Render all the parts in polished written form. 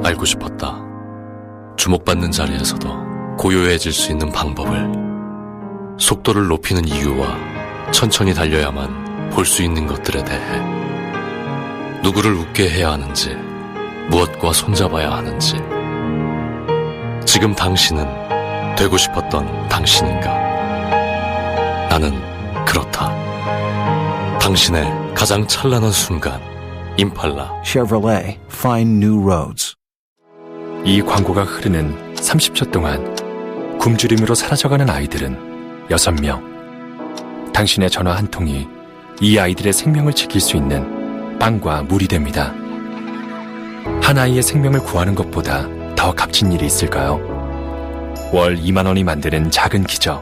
알고 싶었다. 주목받는 자리에서도 고요해질 수 있는 방법을, 속도를 높이는 이유와 천천히 달려야만 볼 수 있는 것들에 대해, 누구를 웃게 해야 하는지, 무엇과 손잡아야 하는지. 지금 당신은 되고 싶었던 당신인가? 나는 그렇다. 당신의 가장 찬란한 순간, 임팔라. Chevrolet, find new roads. 이 광고가 흐르는 30초 동안 굶주림으로 사라져가는 아이들은 6명. 당신의 전화 한 통이 이 아이들의 생명을 지킬 수 있는 빵과 물이 됩니다. 한 아이의 생명을 구하는 것보다 더 값진 일이 있을까요? 월 2만 원이 만드는 작은 기적.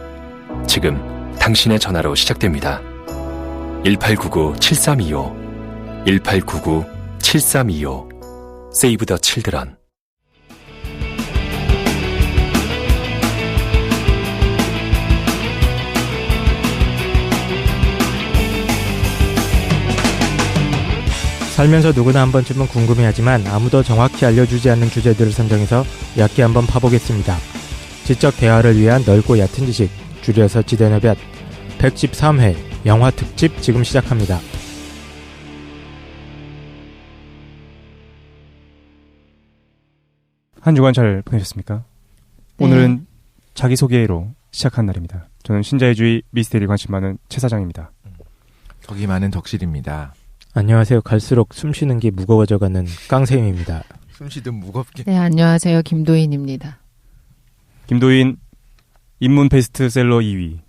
지금 당신의 전화로 시작됩니다. 1899-7325 1899-7325 Save the Children. 살면서 누구나 한 번쯤은 궁금해하지만 아무도 정확히 알려주지 않는 주제들을 선정해서 얕게 한번 파보겠습니다. 지적 대화를 위한 넓고 얕은 지식, 줄여서 지대너볕 113회 영화 특집 지금 시작합니다. 한 주간 잘 보내셨습니까? 네. 오늘은 자기소개로 시작한 날입니다. 저는 신자유주의 미스테리 관심 많은 최 사장입니다. 덕이 많은 덕실입니다. 안녕하세요. 갈수록 숨쉬는 게 무거워져가는 깡쌤입니다. 숨쉬든 무겁게. 네, 안녕하세요. 김도인입니다. 김도인 인문 베스트셀러 2위.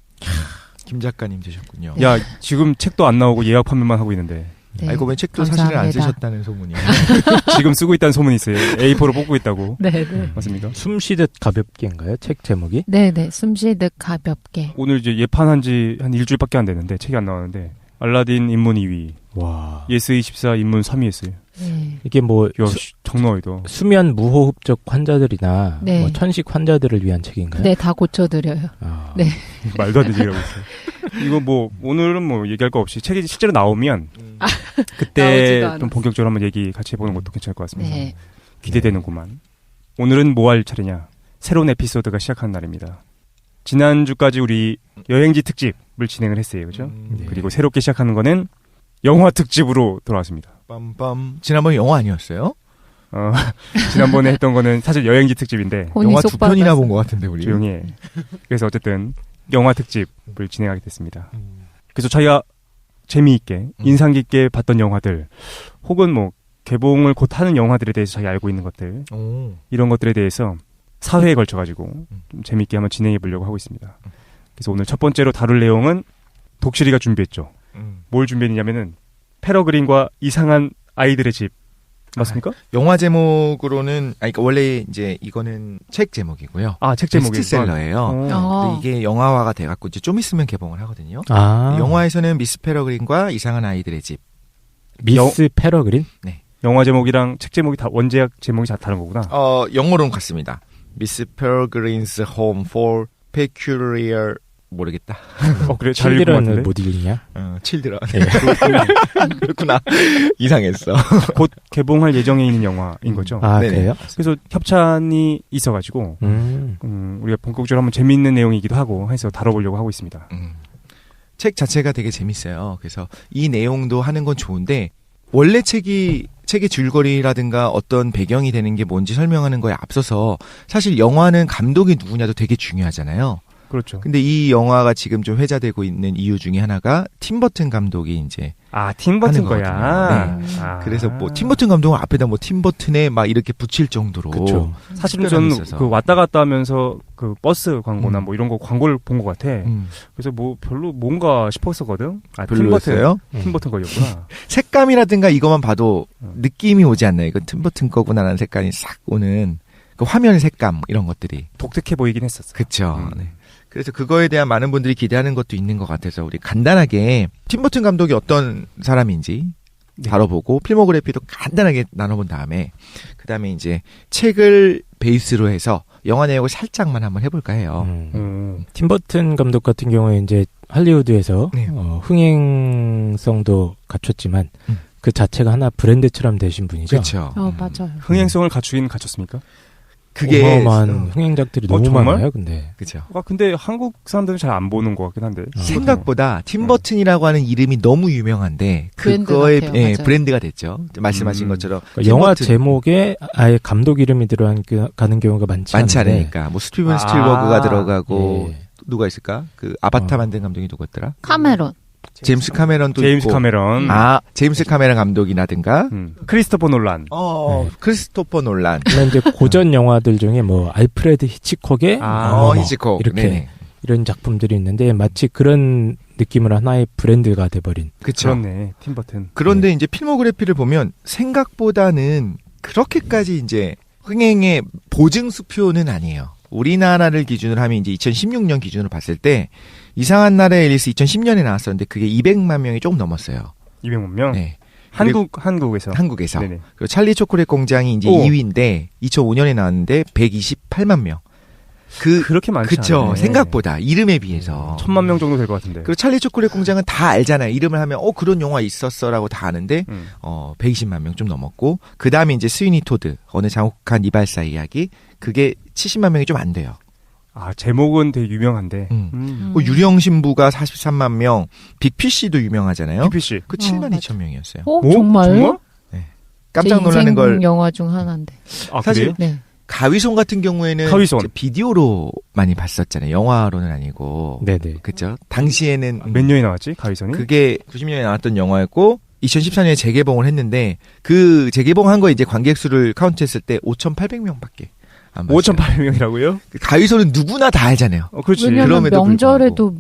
김 작가님 되셨군요. 야, 지금 책도 안 나오고 예약 판매만 하고 있는데. 네, 알고 보면 책도 감사합니다. 사실은 안 쓰셨다는 소문이. 지금 쓰고 있다는 소문이 있어요. A4로 뽑고 있다고. 네. 맞습니까? 숨쉬듯 가볍게인가요? 책 제목이? 네네. 숨쉬듯 가볍게. 오늘 이제 예판한 지 한 일주일밖에 안 됐는데 책이 안 나왔는데 알라딘 인문 2위. 와. 예스24 인문 3위였어요. 네. 이게 뭐 정노이도 수면 무호흡적 환자들이나 네. 뭐 천식 환자들을 위한 책인가요? 네, 다 고쳐드려요. 아. 네. 말도 안 되는 얘기라고 있어요. 이거 뭐 오늘은 뭐 얘기할 거 없이 책이 실제로 나오면 그때 좀 본격적으로 한번 얘기 같이 해보는 것도 괜찮을 것 같습니다. 네. 기대되는구만. 오늘은 뭐 할 차례냐? 새로운 에피소드가 시작하는 날입니다. 지난주까지 우리 여행지 특집을 진행을 했어요. 그죠? 네. 그리고 새롭게 시작하는 거는 영화 특집으로 돌아왔습니다. 빰빰. 지난번 영화 아니었어요? 지난번에 했던 거는 사실 여행지 특집인데 영화 2편이나 본 것 같은데 우리. 조용히 해. 그래서 어쨌든 영화 특집을 진행하게 됐습니다. 그래서 저희가 재미있게 인상 깊게 봤던 영화들 혹은 뭐 개봉을 곧 하는 영화들에 대해서 저희가 알고 있는 것들 이런 것들에 대해서 사회에 걸쳐가지고 좀 재미있게 한번 진행해 보려고 하고 있습니다. 그래서 오늘 첫 번째로 다룰 내용은 독실이가 준비했죠. 뭘 준비했냐면은 패러그린과 이상한 아이들의 집. 맞습니까? 영화 제목으로는 그러니까 원래 이제 이거는 책 제목이고요. 책 제목이 베스트셀러예요. 근데 이게 영화화가 돼갖고 이제 좀 있으면 개봉을 하거든요. 영화에서는 미스 패러그린과 이상한 아이들의 집. 미스 패러그린? 네. 영화 제목이랑 책 제목이 다 원제약 제목이 다 다른 거구나. 영어로는 같습니다. 미스 패러그린's Home for Peculiar 모르겠다. 그래 잘 읽은 것 같은데. 못 읽냐? 칠드런. 그렇구나. 이상했어. 곧 개봉할 예정에 있는 영화인 거죠. 그래요? 그래서 협찬이 있어가지고 우리가 본격적으로 한번 재미있는 내용이기도 하고 해서 다뤄보려고 하고 있습니다. 책 자체가 되게 재밌어요. 그래서 이 내용도 하는 건 좋은데 원래 책의 줄거리라든가 어떤 배경이 되는 게 뭔지 설명하는 거에 앞서서 사실 영화는 감독이 누구냐도 되게 중요하잖아요. 그렇죠. 근데 이 영화가 지금 좀 회자되고 있는 이유 중에 하나가 팀 버튼 감독이 이제 팀 버튼 거야. 네. 그래서 뭐 팀 버튼 감독은 앞에다 뭐 팀 버튼에 막 이렇게 붙일 정도로. 그렇죠. 사실은 저는 그 왔다 갔다 하면서 그 버스 광고나 뭐 이런 거 광고를 본 것 같아. 그래서 뭐 별로 뭔가 싶었었거든. 별로였어요? 팀 버튼 거였구나. 색감이라든가 이것만 봐도 느낌이 오지 않나요? 이거 팀 버튼 거구나라는 색감이 싹 오는 그 화면 색감 이런 것들이 독특해 보이긴 했었어. 그렇죠. 네. 그래서 그거에 대한 많은 분들이 기대하는 것도 있는 것 같아서 우리 간단하게 팀 버튼 감독이 어떤 사람인지 다뤄보고 필모그래피도 간단하게 나눠본 다음에 그 다음에 이제 책을 베이스로 해서 영화 내용을 살짝만 한번 해볼까 해요. 팀 버튼 감독 같은 경우에 이제 할리우드에서 흥행성도 갖췄지만 그 자체가 하나 브랜드처럼 되신 분이죠. 그렇죠. 맞아요. 흥행성을 갖추긴 갖췄습니까? 그게 어마어마한 흥행작들이 너무 정말? 많아요. 근데 그렇죠. 근데 한국 사람들은 잘 안 보는 것 같긴 한데. 생각보다 팀버튼이라고 하는 이름이 너무 유명한데 브랜드 그거의 같아요. 맞아요. 브랜드가 됐죠. 말씀하신 것처럼 그러니까 영화 팀버튼. 제목에 아예 감독 이름이 들어가는 경우가 많지 많지 않은데 않으니까 뭐 스티븐 스필버그가 들어가고 예. 누가 있을까? 그 아바타 만든 감독이 누구였더라? 카메론. 제임스 카메론도 제임스 있고. 카메론. 제임스 카메론 감독이라든가 크리스토퍼 놀란. 크리스토퍼 놀란. 그다음에 이제 고전 영화들 중에 뭐 알프레드 히치콕의 히치콕. 이렇게 네네. 이런 작품들이 있는데 마치 그런 느낌으로 하나의 브랜드가 돼버린. 그쵸. 그렇네. 팀버튼. 그런데 이제 필모그래피를 보면 생각보다는 그렇게까지 이제 흥행의 보증 수표는 아니에요. 우리나라를 기준으로 하면 이제 2016년 기준으로 봤을 때 이상한 나라의 앨리스 2010년에 나왔었는데 그게 200만 명이 조금 넘었어요. 200만 명? 네. 한국에서. 한국에서. 네네. 그리고 찰리 초콜릿 공장이 이제 오. 2위인데 2005년에 나왔는데 128만 명. 그렇게 많지 그쵸. 않아요. 생각보다 이름에 비해서. 1000만 명 정도 될 것 같은데. 그리고 찰리 초콜릿 공장은 다 알잖아요. 이름을 하면 그런 영화 있었어라고 다 아는데 120만 명 좀 넘었고 그 다음에 이제 스위니 토드 어느 장혹한 이발사 이야기 그게 70만 명이 좀 안 돼요. 제목은 되게 유명한데. 뭐 유령 신부가 43만 명, 빅피쉬도 유명하잖아요. 빅피쉬. 그 7만 맞아. 2천 명이었어요. 정말요? 정말? 깜짝 놀라는 걸 영화 중 하나인데. 사실 그래요? 네. 가위손 같은 경우에는 가위손. 이제 비디오로 많이 봤었잖아요. 영화로는 아니고. 네네. 그죠? 당시에는 몇 년이 나왔지? 가위선이? 그게 90년에 나왔던 영화였고 2014년에 재개봉을 했는데 그 재개봉한 거 이제 관객 수를 카운트했을 때 5,800명밖에 안 봤어요. 5,800명이라고요? 가위손은 누구나 다 알잖아요. 그렇지. 왜냐면 그럼에도 명절에도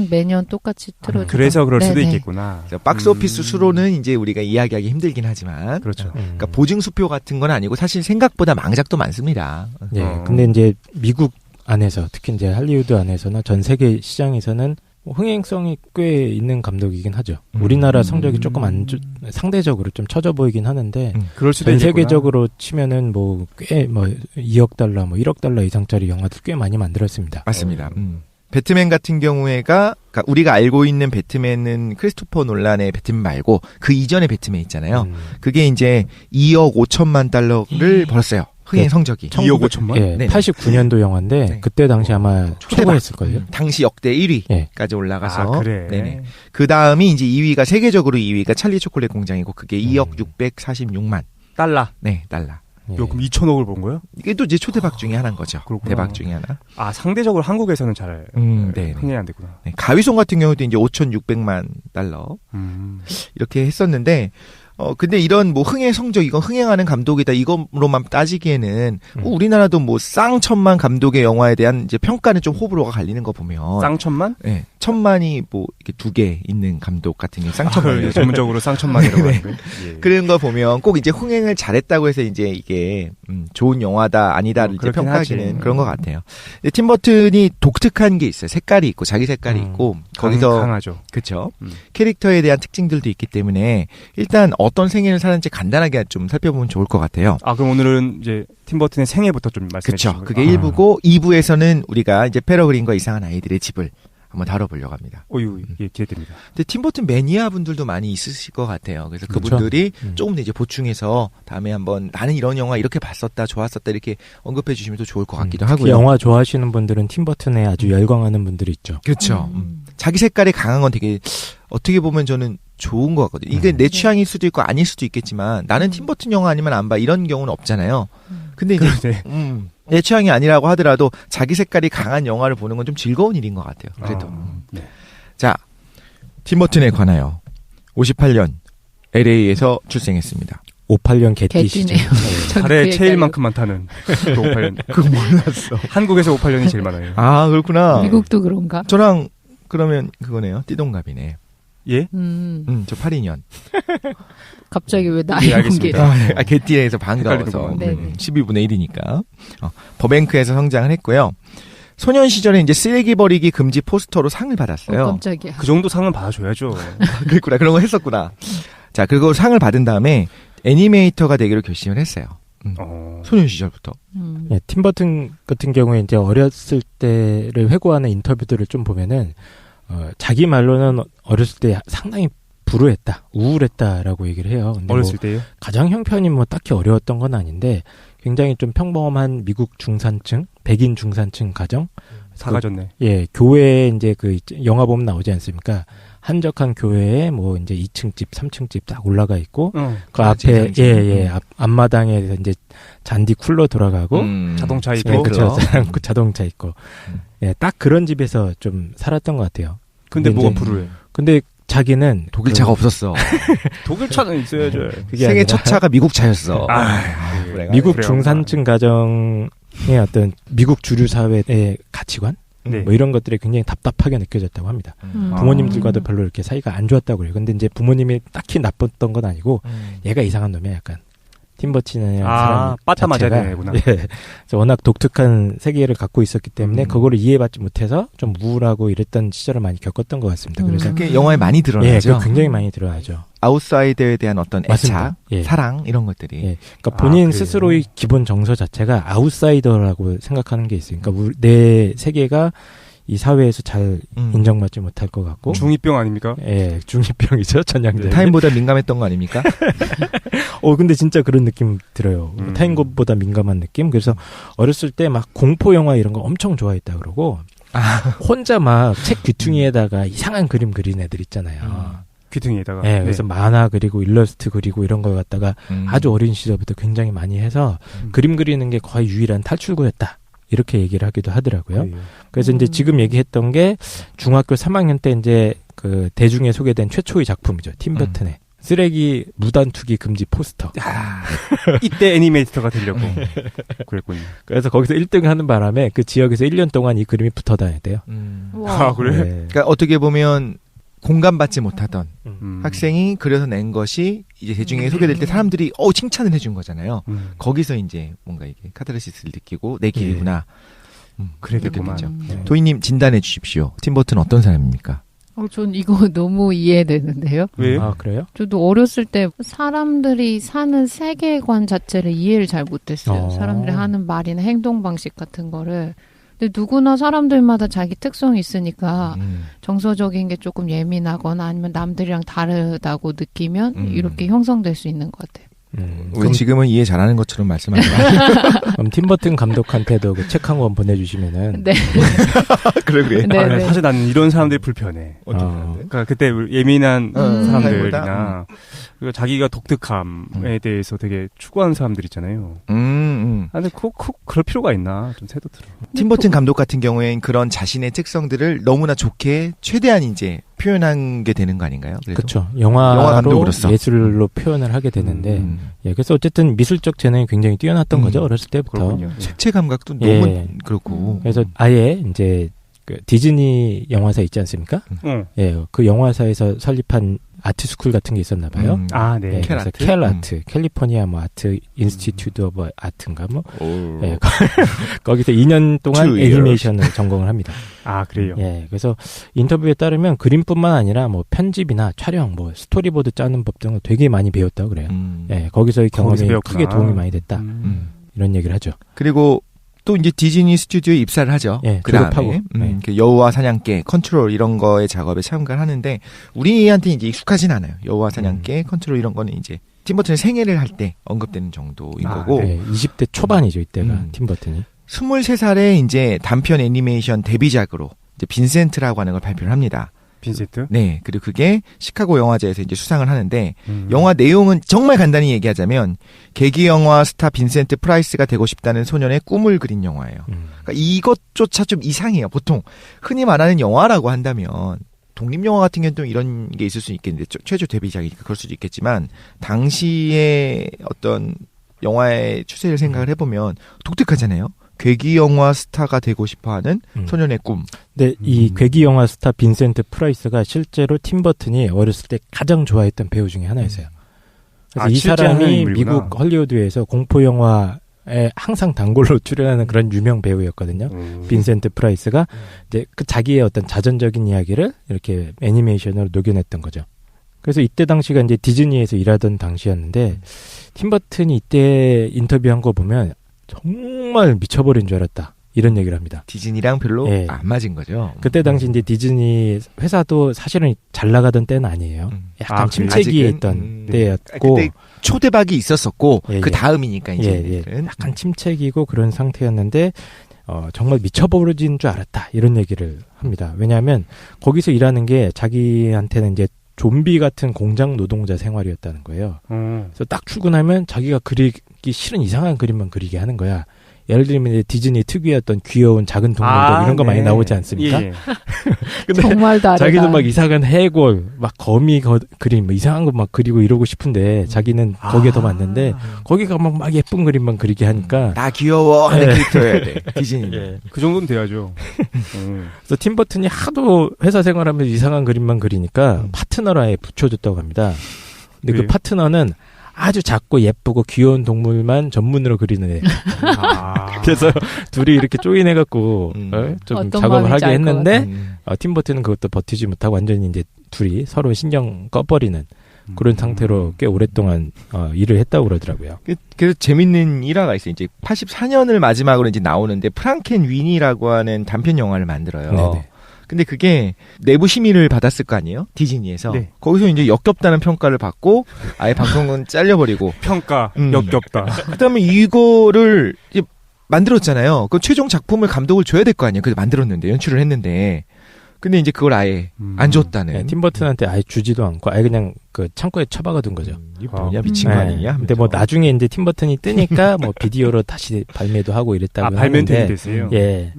매년 똑같이 틀어줘. 그래서 그럴 수도 네네. 있겠구나. 그래서 박스 오피스 수로는 이제 우리가 이야기하기 힘들긴 하지만 그렇죠. 그러니까 보증 수표 같은 건 아니고 사실 생각보다 망작도 많습니다. 예. 근데 이제 미국 안에서 특히 이제 할리우드 안에서나 전 세계 시장에서는 흥행성이 꽤 있는 감독이긴 하죠. 우리나라 성적이 조금 상대적으로 좀 처져 보이긴 하는데 그럴 수도 전 있겠구나. 세계적으로 치면은 뭐 꽤 2억 달러, 1억 달러 이상짜리 영화들 꽤 많이 만들었습니다. 맞습니다. 배트맨 같은 경우에가 그러니까 우리가 알고 있는 배트맨은 크리스토퍼 놀란의 배트맨 말고 그 이전의 배트맨 있잖아요. 그게 이제 2억 5천만 달러를 벌었어요. 흥행 성적이. 2억 5천만? 예, 네네. 89년도 영화인데 네. 그때 당시 아마 초반했을걸요. 당시 역대 1위까지 올라가서. 그래. 네네. 그 다음이 이제 2위가 세계적으로 2위가 찰리 초콜릿 공장이고 그게 2억 646만. 달러. 네, 달러. 예. 그럼 2천억을 본 거예요? 이게 또 이제 초대박 중에 하나인 거죠. 그렇구나. 대박 중에 하나. 상대적으로 한국에서는 잘 네. 흥행이 안 됐구나. 네, 가위손 같은 경우도 이제 5,600만 달러 이렇게 했었는데 근데 이런 뭐 흥행 성적 이건 흥행하는 감독이다 이거로만 따지기에는 우리나라도 뭐 쌍천만 감독의 영화에 대한 이제 평가는 좀 호불호가 갈리는 거 보면 쌍천만? 네, 천만이 뭐 이렇게 2개 있는 감독 같은 게 쌍천만이에요. 전문적으로 쌍천만이라고 하는 거예요? 예. 그런 거 보면 꼭 이제 흥행을 잘했다고 해서 이제 이게 좋은 영화다 아니다를 이제 그렇긴 평가하기는 하지. 그런 것 같아요. 근데 팀버튼이 독특한 게 있어요. 색깔이 있고 자기 색깔이 있고 거기서 강하죠. 그렇죠. 캐릭터에 대한 특징들도 있기 때문에 일단 어떤 생애를 사는지 간단하게 좀 살펴보면 좋을 것 같아요. 그럼 오늘은 이제 팀버튼의 생애부터 좀 말씀해 주시죠. 그렇죠. 그게 1부고 2부에서는 우리가 이제 페러그린과 이상한 아이들의 집을 한번 다뤄보려고 합니다. 예, 기대됩니다. 근데 팀버튼 매니아 분들도 많이 있으실 것 같아요. 그래서 그렇죠. 그분들이 조금 더 이제 보충해서 다음에 한번 나는 이런 영화 이렇게 봤었다, 좋았었다 이렇게 언급해 주시면 또 좋을 것 같기도 특히 하고요. 영화 좋아하시는 분들은 팀버튼에 아주 열광하는 분들이 있죠. 그렇죠. 자기 색깔이 강한 건 되게 어떻게 보면 저는 좋은 것 같거든요. 이게 내 취향일 수도 있고 아닐 수도 있겠지만 나는 팀버튼 영화 아니면 안 봐 이런 경우는 없잖아요. 근데 이제 내 취향이 아니라고 하더라도 자기 색깔이 강한 영화를 보는 건 좀 즐거운 일인 것 같아요. 그래도 네. 자 팀버튼에 관하여 58년 LA에서 출생했습니다. 58년 개띠시죠. 개띠네요. 저도 달에 그 체일만큼 많다는 58년. 그거 몰랐어. 한국에서 58년이 제일 많아요. 아 그렇구나. 미국도 그런가? 저랑 그러면 그거네요. 띠동갑이네. 예? 저 82년. 갑자기 왜 나이 예, 알겠습니다. 공개? 개띠에서 반가워서 헷갈리는구만. 네네. 12분의 1이니까. 버뱅크에서 성장을 했고요. 소년 시절에 이제 쓰레기 버리기 금지 포스터로 상을 받았어요. 깜짝이야. 그 정도 상은 받아줘야죠. 그랬구나. 그런 거 했었구나. 자, 그리고 상을 받은 다음에 애니메이터가 되기로 결심을 했어요. 소년 시절부터. 예, 팀버튼 같은 경우에 이제 어렸을 때를 회고하는 인터뷰들을 좀 보면은 자기 말로는 어렸을 때 상당히 불우했다, 우울했다라고 얘기를 해요. 근데 어렸을 때요? 가정 형편이 뭐 딱히 어려웠던 건 아닌데 굉장히 좀 평범한 미국 중산층, 백인 중산층 가정. 다 가졌네. 예, 교회에 이제 그 영화 보면 나오지 않습니까? 한적한 교회에 뭐 이제 2층 집, 3층 집 딱 올라가 있고 그 앞에 앞마당에 이제 잔디 쿨러 돌아가고 자동차 있고. 예, 그렇죠. 자동차 있고. 예, 딱 그런 집에서 좀 살았던 것 같아요. 근데 근데 뭐가 이제- 불우해? 근데 자기는 독일차가 없었어. 독일 차는 있어야죠. 그게 생애 아니라 첫 차가 미국 차였어. 미국 그래요. 중산층 가정의 어떤 미국 주류 사회의 가치관 네. 뭐 이런 것들이 굉장히 답답하게 느껴졌다고 합니다. 음. 부모님들과도 별로 이렇게 사이가 안 좋았다고 그래요. 근데 이제 부모님이 딱히 나빴던 건 아니고 얘가 이상한 놈이야 약간. 팀버튼이라는 사람 빠따 맞아야 자체가 되는구나. 예, 그래서 워낙 독특한 세계를 갖고 있었기 때문에 그거를 이해받지 못해서 좀 우울하고 이랬던 시절을 많이 겪었던 것 같습니다. 그래서 그게 영화에 많이 예, 드러나죠. 그게 굉장히 많이 드러나죠. 아웃사이더에 대한 어떤 애착, 맞습니다. 예. 사랑 이런 것들이. 예. 그러니까 본인 그래요? 스스로의 기본 정서 자체가 아웃사이더라고 생각하는 게 있어요. 그러니까 내 세계가 이 사회에서 잘 인정받지 못할 것 같고. 중2병 아닙니까? 예, 중2병이죠, 전형적인. 타임보다 민감했던 거 아닙니까? 근데 진짜 그런 느낌 들어요. 타임보다 민감한 느낌. 그래서 어렸을 때 막 공포 영화 이런 거 엄청 좋아했다 그러고 혼자 막 책 귀퉁이에다가 이상한 그림 그린 애들 있잖아요. 귀퉁이에다가. 예, 그래서 만화 그리고 일러스트 그리고 이런 걸 갖다가 아주 어린 시절부터 굉장히 많이 해서 그림 그리는 게 거의 유일한 탈출구였다. 이렇게 얘기를 하기도 하더라고요. 그래서 이제 지금 얘기했던 게 중학교 3학년 때 이제 그 대중에 소개된 최초의 작품이죠. 팀버튼의 쓰레기 무단 투기 금지 포스터. 이때 애니메이터가 되려고 그랬군요. 그래서 거기서 1등 하는 바람에 그 지역에서 1년 동안 이 그림이 붙어 다녔대요. 아, 그래? 네. 그러니까 어떻게 보면 공감받지 못하던 음. 학생이 그려서 낸 것이 이제 대중에게 소개될 때 사람들이 칭찬을 해준 거잖아요. 거기서 이제 뭔가 이게 카타르시스를 느끼고 내 길이구나. 그랬겠구만. 느꼈겠죠. 도희님 진단해 주십시오. 팀버튼 어떤 사람입니까? 전 이거 너무 이해되는데요. 왜? 아, 그래요? 저도 어렸을 때 사람들이 사는 세계관 자체를 이해를 잘 못했어요. 사람들이 하는 말이나 행동 방식 같은 거를. 근데 누구나 사람들마다 자기 특성이 있으니까 정서적인 게 조금 예민하거나 아니면 남들이랑 다르다고 느끼면 이렇게 형성될 수 있는 것 같아요. 왜 지금은 이해 잘하는 것처럼 말씀하지 마. 그럼 팀버튼 감독한테도 그 책 한 권 보내주시면은. 네. 그래. 네, 네. 사실 나는 이런 사람들이 불편해. 그러니까 그때 예민한 사람들이나 그리고 자기가 독특함에 대해서 되게 추구하는 사람들 있잖아요. 근데 그럴 필요가 있나? 좀 새도 들어. 팀버튼 감독 같은 경우엔 그런 자신의 특성들을 너무나 좋게 최대한 이제 표현한 게 되는 거 아닌가요? 그렇죠. 영화 영화로 감독으로서. 예술로 표현을 하게 되는데, 예, 그래서 어쨌든 미술적 재능이 굉장히 뛰어났던 거죠. 어렸을 때부터. 그렇군요. 색채 감각도 예. 너무 그렇고. 그래서 아예 이제 그 디즈니 영화사 있지 않습니까? 예, 그 영화사에서 설립한 아트 스쿨 같은 게 있었나 봐요. 아, 네. 예, 그래서 켈 아트, 캘리포니아 뭐 아트 인스티튜트 오브 아트인가 뭐. 예, 거기서 2년 동안 2 years. 애니메이션을 전공을 합니다. 아, 그래요? 예, 그래서 인터뷰에 따르면 그림뿐만 아니라 뭐 편집이나 촬영, 뭐 스토리보드 짜는 법 등을 되게 많이 배웠다고 그래요. 예, 거기서의 경험이 거기서 배웠구나. 크게 도움이 많이 됐다. 이런 얘기를 하죠. 그리고 또 이제 디즈니 스튜디오에 입사를 하죠. 예, 그다음에 졸업하고. 네. 그 여우와 사냥개, 컨트롤 이런 거의 작업에 참가를 하는데 우리한테 이제 익숙하진 않아요. 여우와 사냥개, 컨트롤 이런 거는 이제 팀버튼의 생애를 할 때 언급되는 정도인 거고. 네, 20대 초반이죠, 이때가 팀버튼이. 23살에 이제 단편 애니메이션 데뷔작으로 이제 빈센트라고 하는 걸 발표를 합니다. 빈센트? 네. 그리고 그게 시카고 영화제에서 이제 수상을 하는데 영화 내용은 정말 간단히 얘기하자면 계기 영화 스타 빈센트 프라이스가 되고 싶다는 소년의 꿈을 그린 영화예요. 그러니까 이것조차 좀 이상해요. 보통 흔히 말하는 영화라고 한다면 독립영화 같은 경우는 또 이런 게 있을 수 있겠는데 최초 데뷔작이니까 그럴 수도 있겠지만 당시의 어떤 영화의 추세를 생각을 해보면 독특하잖아요. 괴기 영화 스타가 되고 싶어하는 소년의 꿈. 근데 이 괴기 영화 스타 빈센트 프라이스가 실제로 팀버튼이 어렸을 때 가장 좋아했던 배우 중에 하나였어요. 그래서 이 사람이 미국 헐리우드에서 공포 영화에 항상 단골로 출연하는 그런 유명 배우였거든요. 빈센트 프라이스가 이제 그 자기의 어떤 자전적인 이야기를 이렇게 애니메이션으로 녹여냈던 거죠. 그래서 이때 당시가 이제 디즈니에서 일하던 당시였는데 팀버튼이 이때 인터뷰한 거 보면 정말 미쳐버린 줄 알았다. 이런 얘기를 합니다. 디즈니랑 별로 예. 안 맞은 거죠. 그때 당시 이제 디즈니 회사도 사실은 잘 나가던 때는 아니에요. 약간 침체기에 아직은? 있던 때였고 그때 초대박이 있었었고 예, 그 예. 다음이니까 이제 예. 약간 침체기고 그런 상태였는데 정말 미쳐버려진 줄 알았다 이런 얘기를 합니다. 왜냐하면 거기서 일하는 게 자기한테는 이제 좀비 같은 공장 노동자 생활이었다는 거예요. 그래서 딱 출근하면 자기가 그리기 싫은 이상한 그림만 그리게 하는 거야. 예를 들면 이제 디즈니 특유의 어떤 귀여운 작은 동물들 이런 거 많이 나오지 않습니까? 예. 근데 정말 다르다. 자기는 막 이상한 해골, 막 거미 그림, 뭐 이상한 거 막 그리고 이러고 싶은데 자기는 거기에 더 맞는데 거기가 막 예쁜 그림만 그리게 하니까 나 귀여워 하는 캐릭터여야 돼. 디즈니는. 그 정도는 돼야죠. 그래서 팀 버튼이 하도 회사 생활하면서 이상한 그림만 그리니까 파트너를 아예 붙여줬다고 합니다. 근데 그 그래요? 파트너는 아주 작고 예쁘고 귀여운 동물만 전문으로 그리는 애. 그래서 둘이 이렇게 조인해갖고 좀 어떤 작업을 마음인지 하게 알 것 했는데 팀 버튼은 그것도 버티지 못하고 완전히 이제 둘이 서로 신경 꺼버리는 그런 상태로 꽤 오랫동안 일을 했다고 그러더라고요. 그래서 재밌는 일화가 있어요. 이제 84년을 마지막으로 이제 나오는데 프랑켄 위니라고 하는 단편 영화를 만들어요. 네네. 근데 그게 내부 심의를 받았을 거 아니에요? 디즈니에서. 네. 거기서 이제 역겹다는 평가를 받고 아예 방송은 잘려버리고. 평가 역겹다. 그다음에 이거를 이제 만들었잖아요. 그 최종 작품을 감독을 줘야 될 거 아니에요? 그래서 만들었는데 연출을 했는데. 근데 이제 그걸 아예 안 줬다는. 네, 팀 버튼한테 아예 주지도 않고 아예 그냥 그 창고에 처박아둔 거죠. 이게 뭐냐 미친 거 아니냐? 근데 뭐 나중에 이제 팀 버튼이 뜨니까 뭐 비디오로 다시 발매도 하고 이랬다고 발매는 하는데 됐어요. 예.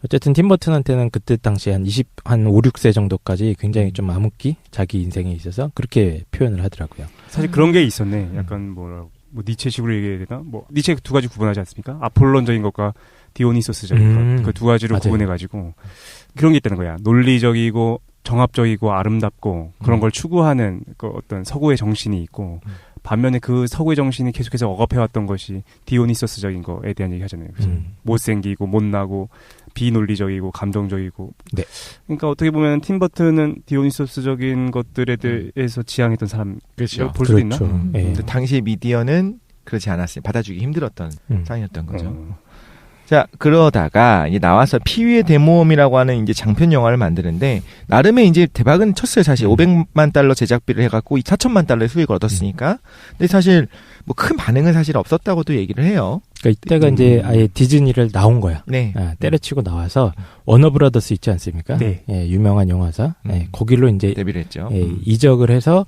어쨌든 팀 버튼한테는 그때 당시 한 5, 6세 정도까지 굉장히 좀 암흑기 자기 인생에 있어서 그렇게 표현을 하더라고요. 사실 그런 게 있었네. 약간 뭐 니체식으로 얘기해야 되나? 뭐 니체 두 가지 구분하지 않습니까? 아폴론적인 것과 디오니소스적인 것. 그 두 가지로 맞아요. 구분해가지고 그런 게 있다는 거야. 논리적이고 정합적이고 아름답고 그런 걸 추구하는 그 어떤 서구의 정신이 있고 반면에 그 서구의 정신이 계속해서 억압해왔던 것이 디오니소스적인 거에 대한 얘기 하잖아요. 그래서 못생기고 못나고 비논리적이고 감정적이고. 네. 그러니까 어떻게 보면 팀 버튼은 디오니소스적인 것들에 대해서 지향했던 사람 그렇죠. 볼 수도 있나? 예. 근데 당시의 미디어는 그렇지 않았어요. 받아주기 힘들었던 상황이었던 거죠. 자, 그러다가 이제 나와서 피위의 대모험이라고 하는 이제 장편 영화를 만드는데 나름의 이제 대박은 쳤어요. 사실 500만 달러 제작비를 해갖고 4천만 달러의 수익을 얻었으니까. 근데 사실 뭐 큰 반응은 사실 없었다고도 얘기를 해요. 그러니까 이때가 이제 아예 디즈니를 나온 거야. 네. 때려치고 나와서 워너브라더스 있지 않습니까? 네. 예, 유명한 영화사. 거기로 이제 데뷔를 했죠. 이적을 해서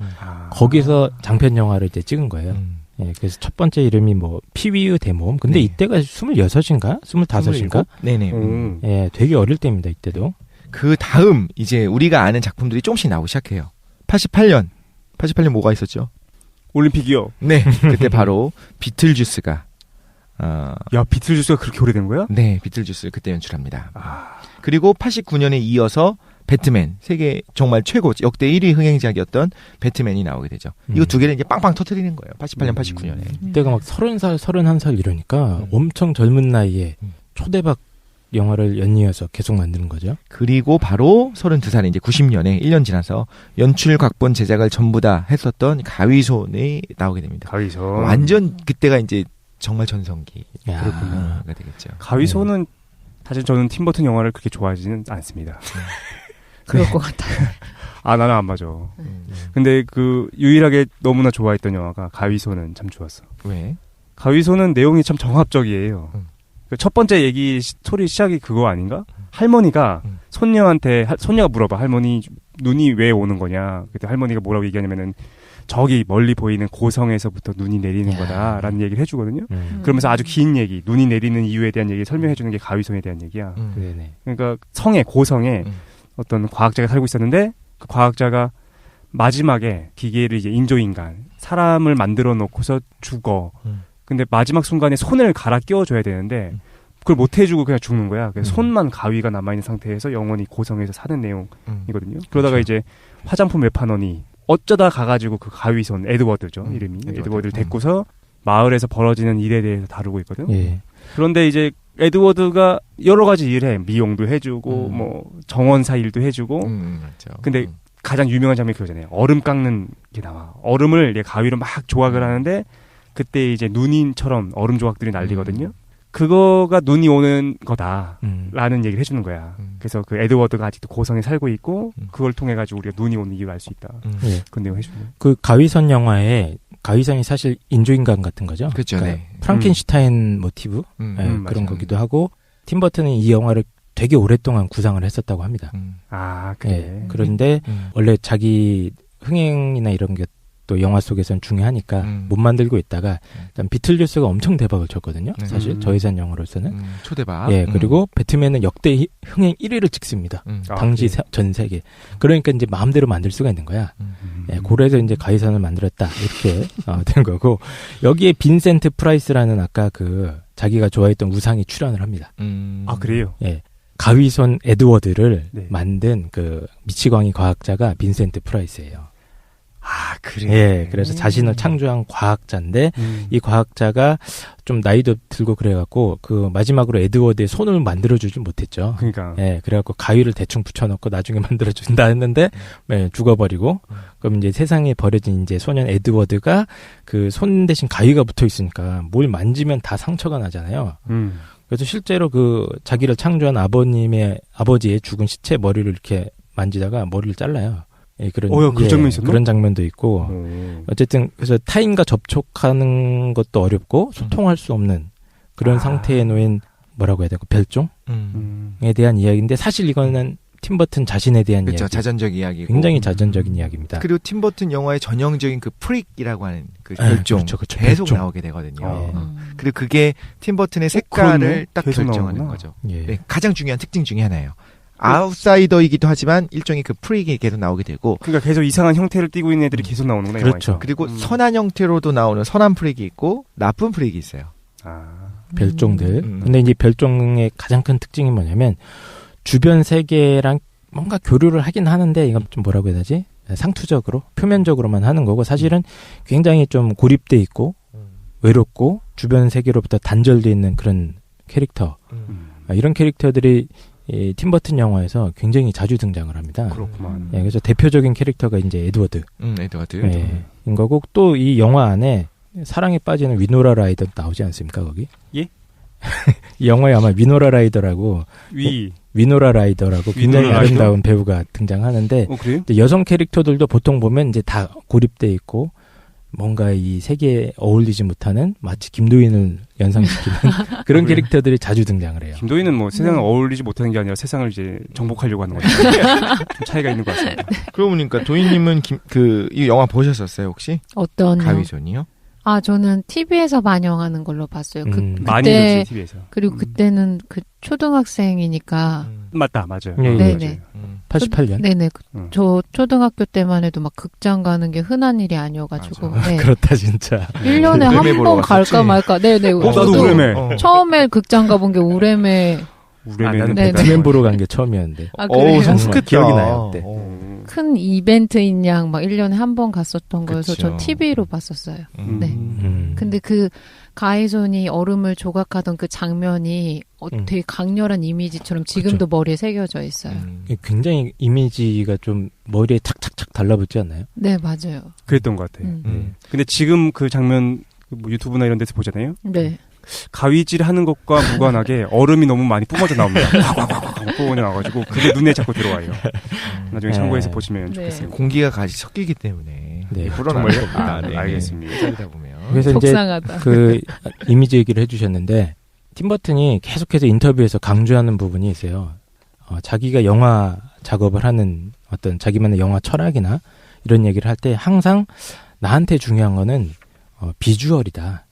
거기서 장편 영화를 이제 찍은 거예요. 예, 그래서 첫 번째 이름이 뭐 피위의 대모험. 근데 네. 이때가 26인가? 25인가? 네네. 예, 되게 어릴 때입니다. 이때도. 그 다음 이제 우리가 아는 작품들이 조금씩 나오기 시작해요. 88년 뭐가 있었죠? 올림픽이요. 네. 그때 바로 비틀주스가 야, 비틀주스가 그렇게 오래된 거야? 네, 비틀주스 그때 연출합니다. 그리고 89년에 이어서 배트맨, 세계 정말 최고 역대 1위 흥행작이었던 배트맨이 나오게 되죠. 이거 두 개를 이제 빵빵 터트리는 거예요. 88년, 89년에. 이때가 막 30살, 31살 이러니까 엄청 젊은 나이에 초대박 영화를 연이어서 계속 만드는 거죠. 그리고 바로 32살에 이제 90년에 1년 지나서 연출, 각본, 제작을 전부 다 했었던 가위손이 나오게 됩니다. 가위손. 완전 그때가 이제 정말 전성기가 야. 되겠죠. 가위손은 사실 저는 팀 버튼 영화를 그렇게 좋아하지는 않습니다. 그럴 것 같아요. 아, 나는 안 맞아. 근데 그 유일하게 너무나 좋아했던 영화가 가위손은 참 좋았어. 왜? 가위손은 내용이 참 정합적이에요. 그 첫 번째 얘기 소리 시작이 그거 아닌가? 할머니가 손녀한테 손녀가 물어봐. 할머니 눈이 왜 오는 거냐? 그때 할머니가 뭐라고 얘기하냐면은 저기 멀리 보이는 고성에서부터 눈이 내리는 거다라는 얘기를 해주거든요. 그러면서 아주 긴 얘기, 눈이 내리는 이유에 대한 얘기 설명해주는 게 가위손에 대한 얘기야. 네네. 그러니까 고성에 어떤 과학자가 살고 있었는데 그 과학자가 마지막에 기계를 이제 인조인간 사람을 만들어 놓고서 죽어. 근데 마지막 순간에 손을 갈아 끼워줘야 되는데 그걸 못 해주고 그냥 죽는 거야. 그래서 손만 가위가 남아있는 상태에서 영원히 고성에서 사는 내용이거든요. 그러다가 그렇죠. 이제 화장품 매판원이 어쩌다 가가지고 그 가위손 에드워드죠. 이름이 에드워드를 데리고서 마을에서 벌어지는 일에 대해서 다루고 있거든. 예. 그런데 이제 에드워드가 여러 가지 일해. 미용도 해주고 뭐 정원사 일도 해주고. 맞죠. 근데 가장 유명한 장면이 그거잖아요. 얼음 깎는 게 나와. 얼음을 가위로 막 조각을 하는데 그때 이제 눈인처럼 얼음 조각들이 날리거든요. 그거가 눈이 오는 거다라는 얘기를 해주는 거야. 음. 그래서 그 에드워드가 아직도 고성에 살고 있고 음. 그걸 통해 가지고 우리가 눈이 오는 이유를 알 수 있다. 예. 그런 내용 해주는 거야. 그 가위선 영화에 가위선이 사실 인조인간 같은 거죠. 그렇죠. 그러니까 네. 프랑켄슈타인 모티브 예, 그런 맞아요. 거기도 하고 팀 버튼은 이 영화를 되게 오랫동안 구상을 했었다고 합니다. 아 그래. 예, 그런데 원래 자기 흥행이나 이런 게 또 영화 속에서는 중요하니까 못 만들고 있다가 일단 비틀주스가 엄청 대박을 쳤거든요. 네. 사실 저예산 영화로서는. 초대박. 예, 그리고 배트맨은 역대 흥행 1위를 찍습니다. 아, 당시 그래. 전 세계. 그러니까 이제 마음대로 만들 수가 있는 거야. 예, 그래서 이제 가위선을 만들었다. 이렇게 된 거고 여기에 빈센트 프라이스라는 아까 그 자기가 좋아했던 우상이 출연을 합니다. 아 그래요. 예. 가위손 에드워드를 네. 만든 그 미치광이 과학자가 빈센트 프라이스예요. 아 그래. 예, 그래서 자신을 창조한 과학자인데 이 과학자가 좀 나이도 들고 그래갖고 그 마지막으로 에드워드의 손을 만들어주지 못했죠. 그러니까. 예, 그래갖고 가위를 대충 붙여놓고 나중에 만들어준다 했는데 예, 죽어버리고 그럼 이제 세상에 버려진 이제 소년 에드워드가 그 손 대신 가위가 붙어 있으니까 뭘 만지면 다 상처가 나잖아요. 그래서 실제로 그 자기를 창조한 아버지의 죽은 시체 머리를 이렇게 만지다가 머리를 잘라요. 예, 그런 그 장면이 있었나? 그런 장면도 있고 어쨌든 그래서 타인과 접촉하는 것도 어렵고 소통할 수 없는 그런 상태에 놓인 뭐라고 해야 되나 별종에 대한 이야기인데 사실 이거는 팀 버튼 자신에 대한 그렇죠. 이야기. 자전적 이야기고. 굉장히 자전적인 이야기입니다. 그리고 팀 버튼 영화의 전형적인 그 프릭이라고 하는 그 별종 그렇죠, 그렇죠. 계속 별종. 나오게 되거든요. 예. 그리고 그게 팀 버튼의 그렇네. 색깔을 딱 계속 결정하는 나오는구나. 거죠. 예. 네, 가장 중요한 특징 중에 하나예요. 아웃사이더이기도 하지만 일종의 그 프릭이 계속 나오게 되고 그러니까 계속 이상한 형태를 띠고 있는 애들이 계속 나오는구나. 그렇죠. 영화에서. 그리고 선한 형태로도 나오는 선한 프릭이 있고 나쁜 프릭이 있어요. 아. 별종들. 근데 이제 별종의 가장 큰 특징이 뭐냐면 주변 세계랑 뭔가 교류를 하긴 하는데 이건 좀 뭐라고 해야 되지? 상투적으로 표면적으로만 하는 거고 사실은 굉장히 좀 고립돼 있고 외롭고 주변 세계로부터 단절돼 있는 그런 캐릭터. 이런 캐릭터들이 이 팀버튼 영화에서 굉장히 자주 등장을 합니다. 그렇구만. 예, 그래서 대표적인 캐릭터가 이제 에드워드. 에드워드. 예, 인 거고 또 이 영화 안에 사랑에 빠지는 위노라 라이더 나오지 않습니까 거기? 예? 이 영화에 아마 위노라 라이더라고 위노라 라이더라고 굉장히 위노라 라이더? 아름다운 배우가 등장하는데 그래요? 이제 여성 캐릭터들도 보통 보면 이제 다 고립돼 있고 뭔가 이 세계에 어울리지 못하는 마치 김도인을 연상시키는 그런 그래. 캐릭터들이 자주 등장을 해요. 김도희는 뭐 세상을 어울리지 못하는 게 아니라 세상을 이제 정복하려고 하는 거죠. 좀 차이가 있는 것 같습니다. 그러고 보니까 도희님은 이 영화 보셨었어요 혹시? 어떤 가위존이요? 아 저는 TV에서 반영하는 걸로 봤어요. 많이 그때 줬지 TV에서. 그리고 그때는 그 초등학생이니까 맞다, 맞아요. 예, 예. 네네 88년. 네네 저 초등학교 때만 해도 막 극장 가는 게 흔한 일이 아니어가지고 맞아. 네. 그렇다 진짜. 1년에 한 우레메 보러 번 갔었지? 갈까 말까. 네네. 나도 저도 우레메. 처음에 극장 가본 게 우레메 우레메는 네, 네. 배트맨 보러 간 게 처음이었는데. 아, 그래요? 어우 성숙했다. 기억이 나요, 그때. 큰 이벤트인 양 막 1년에 한 번 갔었던 거여서 그쵸. 저 TV로 봤었어요. 네. 음. 근데 그 가해손이 얼음을 조각하던 그 장면이 음. 되게 강렬한 이미지처럼 지금도 머리에 새겨져 있어요. 굉장히 이미지가 좀 머리에 착착착 달라붙지 않나요? 네, 맞아요. 그랬던 것 같아요. 근데 지금 그 장면 뭐 유튜브나 이런 데서 보잖아요. 네. 가위질 하는 것과 무관하게 얼음이 너무 많이 뿜어져 나옵니다. 확 뿜어져 나와가지고 그게 눈에 자꾸 들어와요. 나중에 참고해서 보시면 네. 좋겠어요. 공기가 같이 섞이기 때문에 네. 불어나는 겁니다. 아, 네. 알겠습니다. 살다 보면. 그래서 이제 속상하다. 그 이미지 얘기를 해주셨는데 팀버튼이 계속해서 인터뷰에서 강조하는 부분이 있어요. 자기가 영화 작업을 하는 어떤 자기만의 영화 철학이나 이런 얘기를 할 때 항상 나한테 중요한 거는 비주얼이다.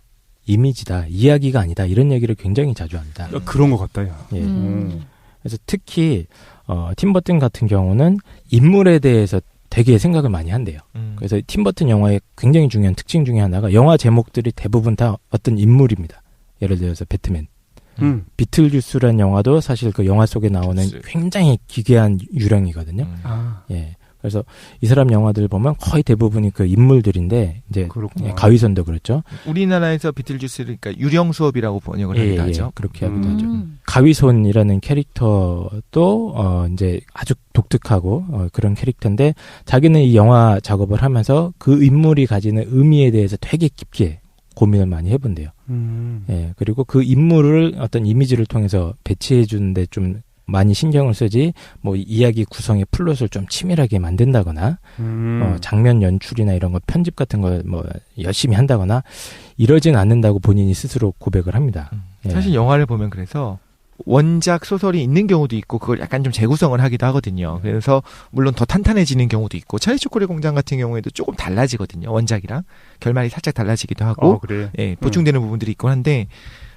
이미지다, 이야기가 아니다 이런 얘기를 굉장히 자주 합니다. 그런 것 같다, 야. 예. 그래서 특히 팀버튼 같은 경우는 인물에 대해서 되게 생각을 많이 한대요. 그래서 팀버튼 영화의 굉장히 중요한 특징 중에 하나가 영화 제목들이 대부분 다 어떤 인물입니다. 예를 들어서 배트맨, 비틀주스라는 영화도 사실 그 영화 속에 나오는 굉장히 기괴한 유령이거든요. 예. 그래서 이 사람 영화들 보면 거의 대부분이 그 인물들인데 이제 그렇구나. 가위선도 그렇죠. 우리나라에서 비틀주스를 그러니까 유령 수업이라고 번역을 하기도 하죠. 그렇게 하기도 하죠. 가위손이라는 캐릭터도 이제 아주 독특하고 그런 캐릭터인데 자기는 이 영화 작업을 하면서 그 인물이 가지는 의미에 대해서 되게 깊게 고민을 많이 해본대요. 예, 그리고 그 인물을 어떤 이미지를 통해서 배치해 주는데 좀 많이 신경을 쓰지, 뭐 이야기 구성의 플롯을 좀 치밀하게 만든다거나, 장면 연출이나 이런 거 편집 같은 걸 뭐 열심히 한다거나 이러진 않는다고 본인이 스스로 고백을 합니다. 예. 사실 영화를 보면 그래서 원작 소설이 있는 경우도 있고 그걸 약간 좀 재구성을 하기도 하거든요. 그래서 물론 더 탄탄해지는 경우도 있고 찰리 초콜릿 공장 같은 경우에도 조금 달라지거든요. 원작이랑 결말이 살짝 달라지기도 하고 그래. 예, 보충되는 부분들이 있고 한데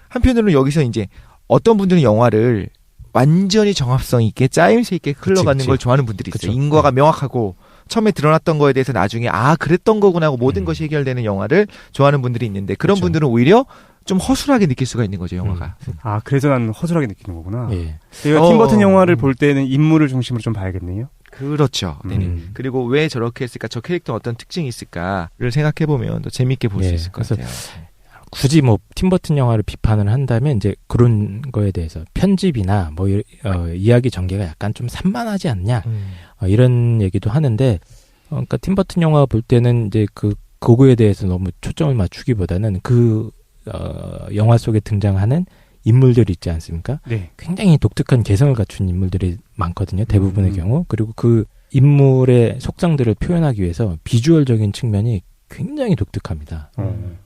한편으로는 여기서 이제 어떤 분들은 영화를 완전히 정합성 있게 짜임새 있게 흘러가는 그치. 걸 좋아하는 분들이 있어요. 그쵸. 인과가 명확하고 처음에 드러났던 거에 대해서 나중에 그랬던 거구나 하고 모든 것이 해결되는 영화를 좋아하는 분들이 있는데 그런 그쵸. 분들은 오히려 좀 허술하게 느낄 수가 있는 거죠, 영화가. 그래서 난 허술하게 느끼는 거구나. 예. 제가 팀버튼 영화를 볼 때는 인물을 중심으로 좀 봐야겠네요. 그렇죠. 네네. 그리고 왜 저렇게 했을까, 저 캐릭터 어떤 특징이 있을까를 생각해보면 더 재밌게 볼 수 예, 있을 것 그래서 같아요. 굳이 뭐 팀버튼 영화를 비판을 한다면 이제 그런 거에 대해서 편집이나 뭐 이야기 전개가 약간 좀 산만하지 않냐 이런 얘기도 하는데 그러니까 팀버튼 영화 볼 때는 이제 그거에 대해서 너무 초점을 맞추기보다는 영화 속에 등장하는 인물들이 있지 않습니까? 네. 굉장히 독특한 개성을 갖춘 인물들이 많거든요. 대부분의 경우. 그리고 그 인물의 속성들을 표현하기 위해서 비주얼적인 측면이 굉장히 독특합니다.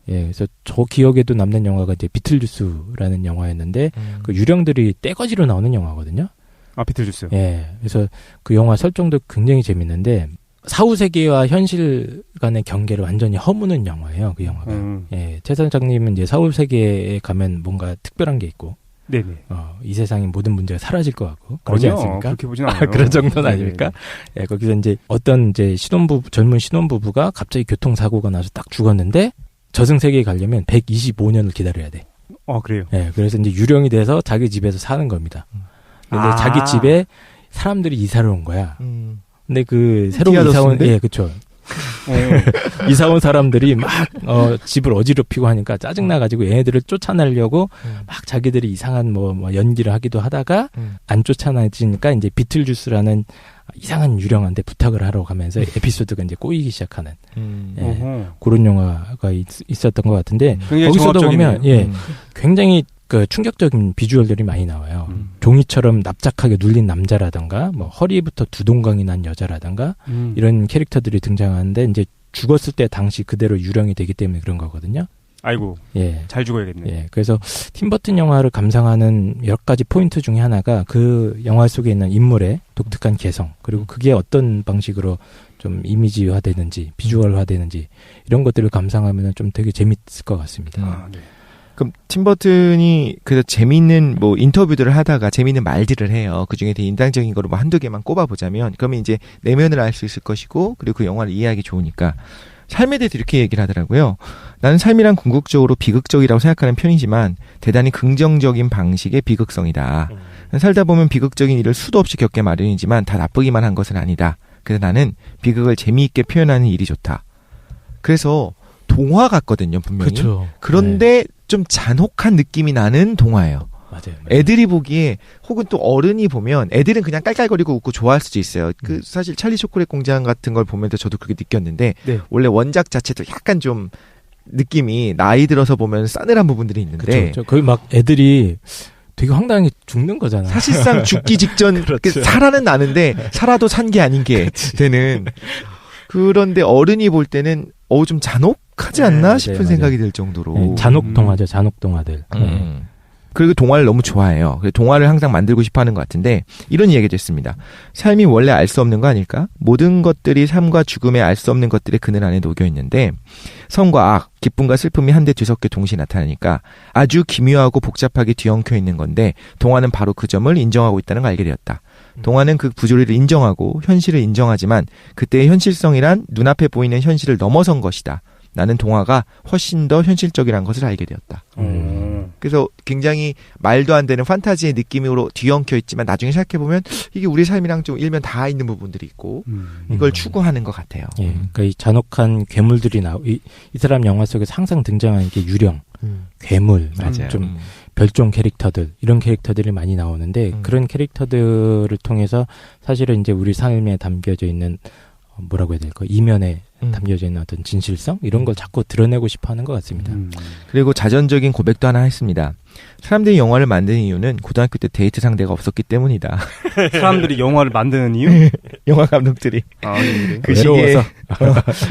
예, 그래서 저 기억에도 남는 영화가 이제 비틀주스라는 영화였는데 그 유령들이 떼거지로 나오는 영화거든요. 비틀주스. 예, 그래서 그 영화 설정도 굉장히 재밌는데 사후 세계와 현실 간의 경계를 완전히 허무는 영화예요. 그 영화가. 예, 최 선장님은 이제 사후 세계에 가면 뭔가 특별한 게 있고, 네네. 이 세상의 모든 문제가 사라질 것 같고 그러지 않습니까? 그렇게 보진 않아요. 그런 정도는 네네. 아닙니까? 예, 거기서 이제 어떤 이제 젊은 신혼부부가 갑자기 교통사고가 나서 딱 죽었는데 저승세계에 가려면 125년을 기다려야 돼. 그래요. 예, 그래서 이제 유령이 돼서 자기 집에서 사는 겁니다. 근데 자기 집에 사람들이 이사를 온 거야. 근데 그 새로 이사온, 예, 그쵸. 이사온 사람들이 막 집을 어지럽히고 하니까 짜증나가지고 얘네들을 쫓아내려고 막 자기들이 이상한 뭐 연기를 하기도 하다가 안 쫓아내지니까 이제 비틀주스라는 이상한 유령한테 부탁을 하러 가면서 에피소드가 이제 꼬이기 시작하는 그런 영화가 있었던 것 같은데 거기서도 보면 굉장히 그 충격적인 비주얼들이 많이 나와요. 종이처럼 납작하게 눌린 남자라든가 뭐 허리부터 두동강이 난 여자라든가 이런 캐릭터들이 등장하는데 이제 죽었을 때 당시 그대로 유령이 되기 때문에 그런 거거든요. 아이고. 예. 잘 죽어야겠네. 예. 그래서 팀버튼 영화를 감상하는 여러 가지 포인트 중에 하나가 그 영화 속에 있는 인물의 독특한 개성, 그리고 그게 어떤 방식으로 좀 이미지화되는지, 비주얼화되는지 이런 것들을 감상하면 좀 되게 재밌을 것 같습니다. 네. 그럼 팀버튼이 그래서 재미있는 뭐 인터뷰들을 하다가 재미있는 말들을 해요. 그 중에 되게 인상적인 거로 뭐 한두 개만 꼽아보자면, 그러면 이제 내면을 알 수 있을 것이고, 그리고 그 영화를 이해하기 좋으니까 삶에 대해서 이렇게 얘기를 하더라고요. 나는 삶이란 궁극적으로 비극적이라고 생각하는 편이지만 대단히 긍정적인 방식의 비극성이다. 살다 보면 비극적인 일을 수도 없이 겪게 마련이지만 다 나쁘기만 한 것은 아니다. 그래서 나는 비극을 재미있게 표현하는 일이 좋다. 그래서 동화 같거든요, 분명히. 그렇죠. 그런데 좀 잔혹한 느낌이 나는 동화예요. 맞아요. 애들이 보기에, 혹은 또 어른이 보면 애들은 그냥 깔깔거리고 웃고 좋아할 수도 있어요. 그 사실 찰리 초콜릿 공장 같은 걸 보면서 저도 그렇게 느꼈는데, 네. 원래 원작 자체도 약간 좀 느낌이 나이 들어서 보면 싸늘한 부분들이 있는데, 그렇죠. 거의 막 애들이 되게 황당하게 죽는 거잖아. 사실상 죽기 직전 그렇죠. 살아는 나는데 살아도 산 게 아닌 게 되는. 그런데 어른이 볼 때는 좀 잔혹하지 않나 맞아요, 싶은 맞아요. 생각이 들 정도로. 네, 잔혹 동화죠, 잔혹 동화들. 그리고 동화를 너무 좋아해요. 동화를 항상 만들고 싶어 하는 것 같은데, 이런 이야기도 했습니다. 삶이 원래 알 수 없는 거 아닐까? 모든 것들이 삶과 죽음에 알 수 없는 것들의 그늘 안에 놓여 있는데, 선과 악, 기쁨과 슬픔이 한데 뒤섞여 동시에 나타나니까 아주 기묘하고 복잡하게 뒤엉켜 있는 건데, 동화는 바로 그 점을 인정하고 있다는 걸 알게 되었다. 동화는 그 부조리를 인정하고 현실을 인정하지만 그때의 현실성이란 눈앞에 보이는 현실을 넘어선 것이다. 나는 동화가 훨씬 더 현실적이라는 것을 알게 되었다. 그래서 굉장히 말도 안 되는 판타지의 느낌으로 뒤엉켜 있지만 나중에 생각해보면 이게 우리 삶이랑 좀 일면 다 있는 부분들이 있고 이걸 추구하는 것 같아요. 예, 그러니까 이 잔혹한 괴물들이 이 사람 영화 속에서 항상 등장하는 게 유령, 괴물, 맞아요. 좀 별종 캐릭터들, 이런 캐릭터들이 많이 나오는데 그런 캐릭터들을 통해서 사실은 이제 우리 삶에 담겨져 있는 뭐라고 해야 될까, 이면의 담겨져 있는 어떤 진실성 이런 걸 자꾸 드러내고 싶어하는 것 같습니다. 그리고 자전적인 고백도 하나 했습니다. 사람들이 영화를 만드는 이유는 고등학교 때 데이트 상대가 없었기 때문이다. 사람들이 영화를 만드는 이유? 영화 감독들이 그 시기에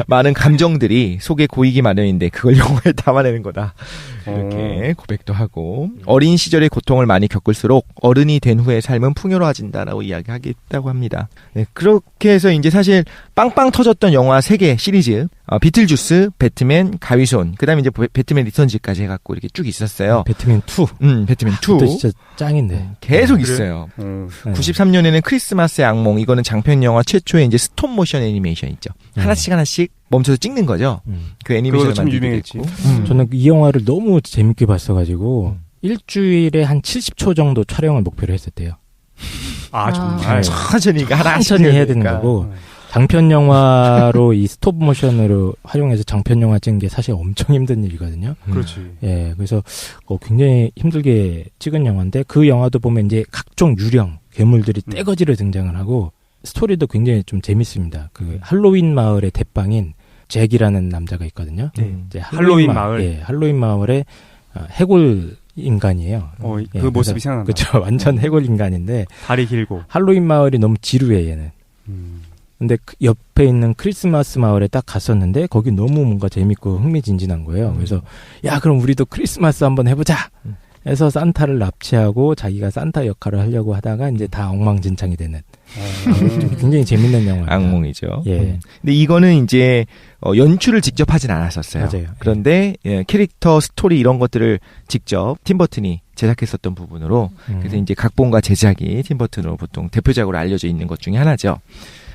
많은 감정들이 속에 고이기 마련인데 그걸 영화에 담아내는 거다. 이렇게 고백도 하고 어린 시절의 고통을 많이 겪을수록 어른이 된 후의 삶은 풍요로워진다라고 이야기하겠다고 합니다. 네, 그렇게 해서 이제 사실 빵빵 터졌던 영화 3개 시리즈 비틀주스, 배트맨, 가위손 그다음에 이제 배트맨 리턴즈까지 해갖고 이렇게 쭉 있었어요. 배트맨 2. 배트맨 2. 그것도 진짜 짱인데. 계속 있어요. 93년에는 크리스마스의 악몽. 이거는 장편 영화 최초의 이제 스톱 모션 애니메이션 있죠. 하나씩 멈춰서 찍는 거죠. 그 애니메이션을 참 만들게 유명했지. 됐고. 저는 이 영화를 너무 재밌게 봤어가지고 일주일에 한 70초 정도 촬영을 목표로 했었대요. 정말. 천천히 천천히 해야 되는 거고 장편 영화로 이 스톱 모션으로 활용해서 장편 영화 찍는 게 사실 엄청 힘든 일이거든요. 그렇지. 예, 그래서 굉장히 힘들게 찍은 영화인데 그 영화도 보면 이제 각종 유령 괴물들이 떼거지로 등장을 하고 스토리도 굉장히 좀 재밌습니다. 그 할로윈 마을의 대빵인 잭이라는 남자가 있거든요. 이제 할로윈 마을. 예, 할로윈 마을의 해골 인간이에요. 그 모습이 생각난다. 그렇죠. 완전 해골 인간인데 다리 길고. 할로윈 마을이 너무 지루해 얘는. 근데 옆에 있는 크리스마스 마을에 딱 갔었는데 거기 너무 뭔가 재밌고 흥미진진한 거예요. 그래서 야 그럼 우리도 크리스마스 한번 해보자 해서 산타를 납치하고 자기가 산타 역할을 하려고 하다가 이제 다 엉망진창이 되는 굉장히 재밌는 영화예요. 악몽이죠. 예. 근데 이거는 이제 연출을 직접 하진 않았었어요. 맞아요. 그런데 캐릭터 스토리 이런 것들을 직접 팀 버튼이 제작했었던 부분으로 그래서 이제 각본과 제작이 팀 버튼으로 보통 대표작으로 알려져 있는 것 중에 하나죠.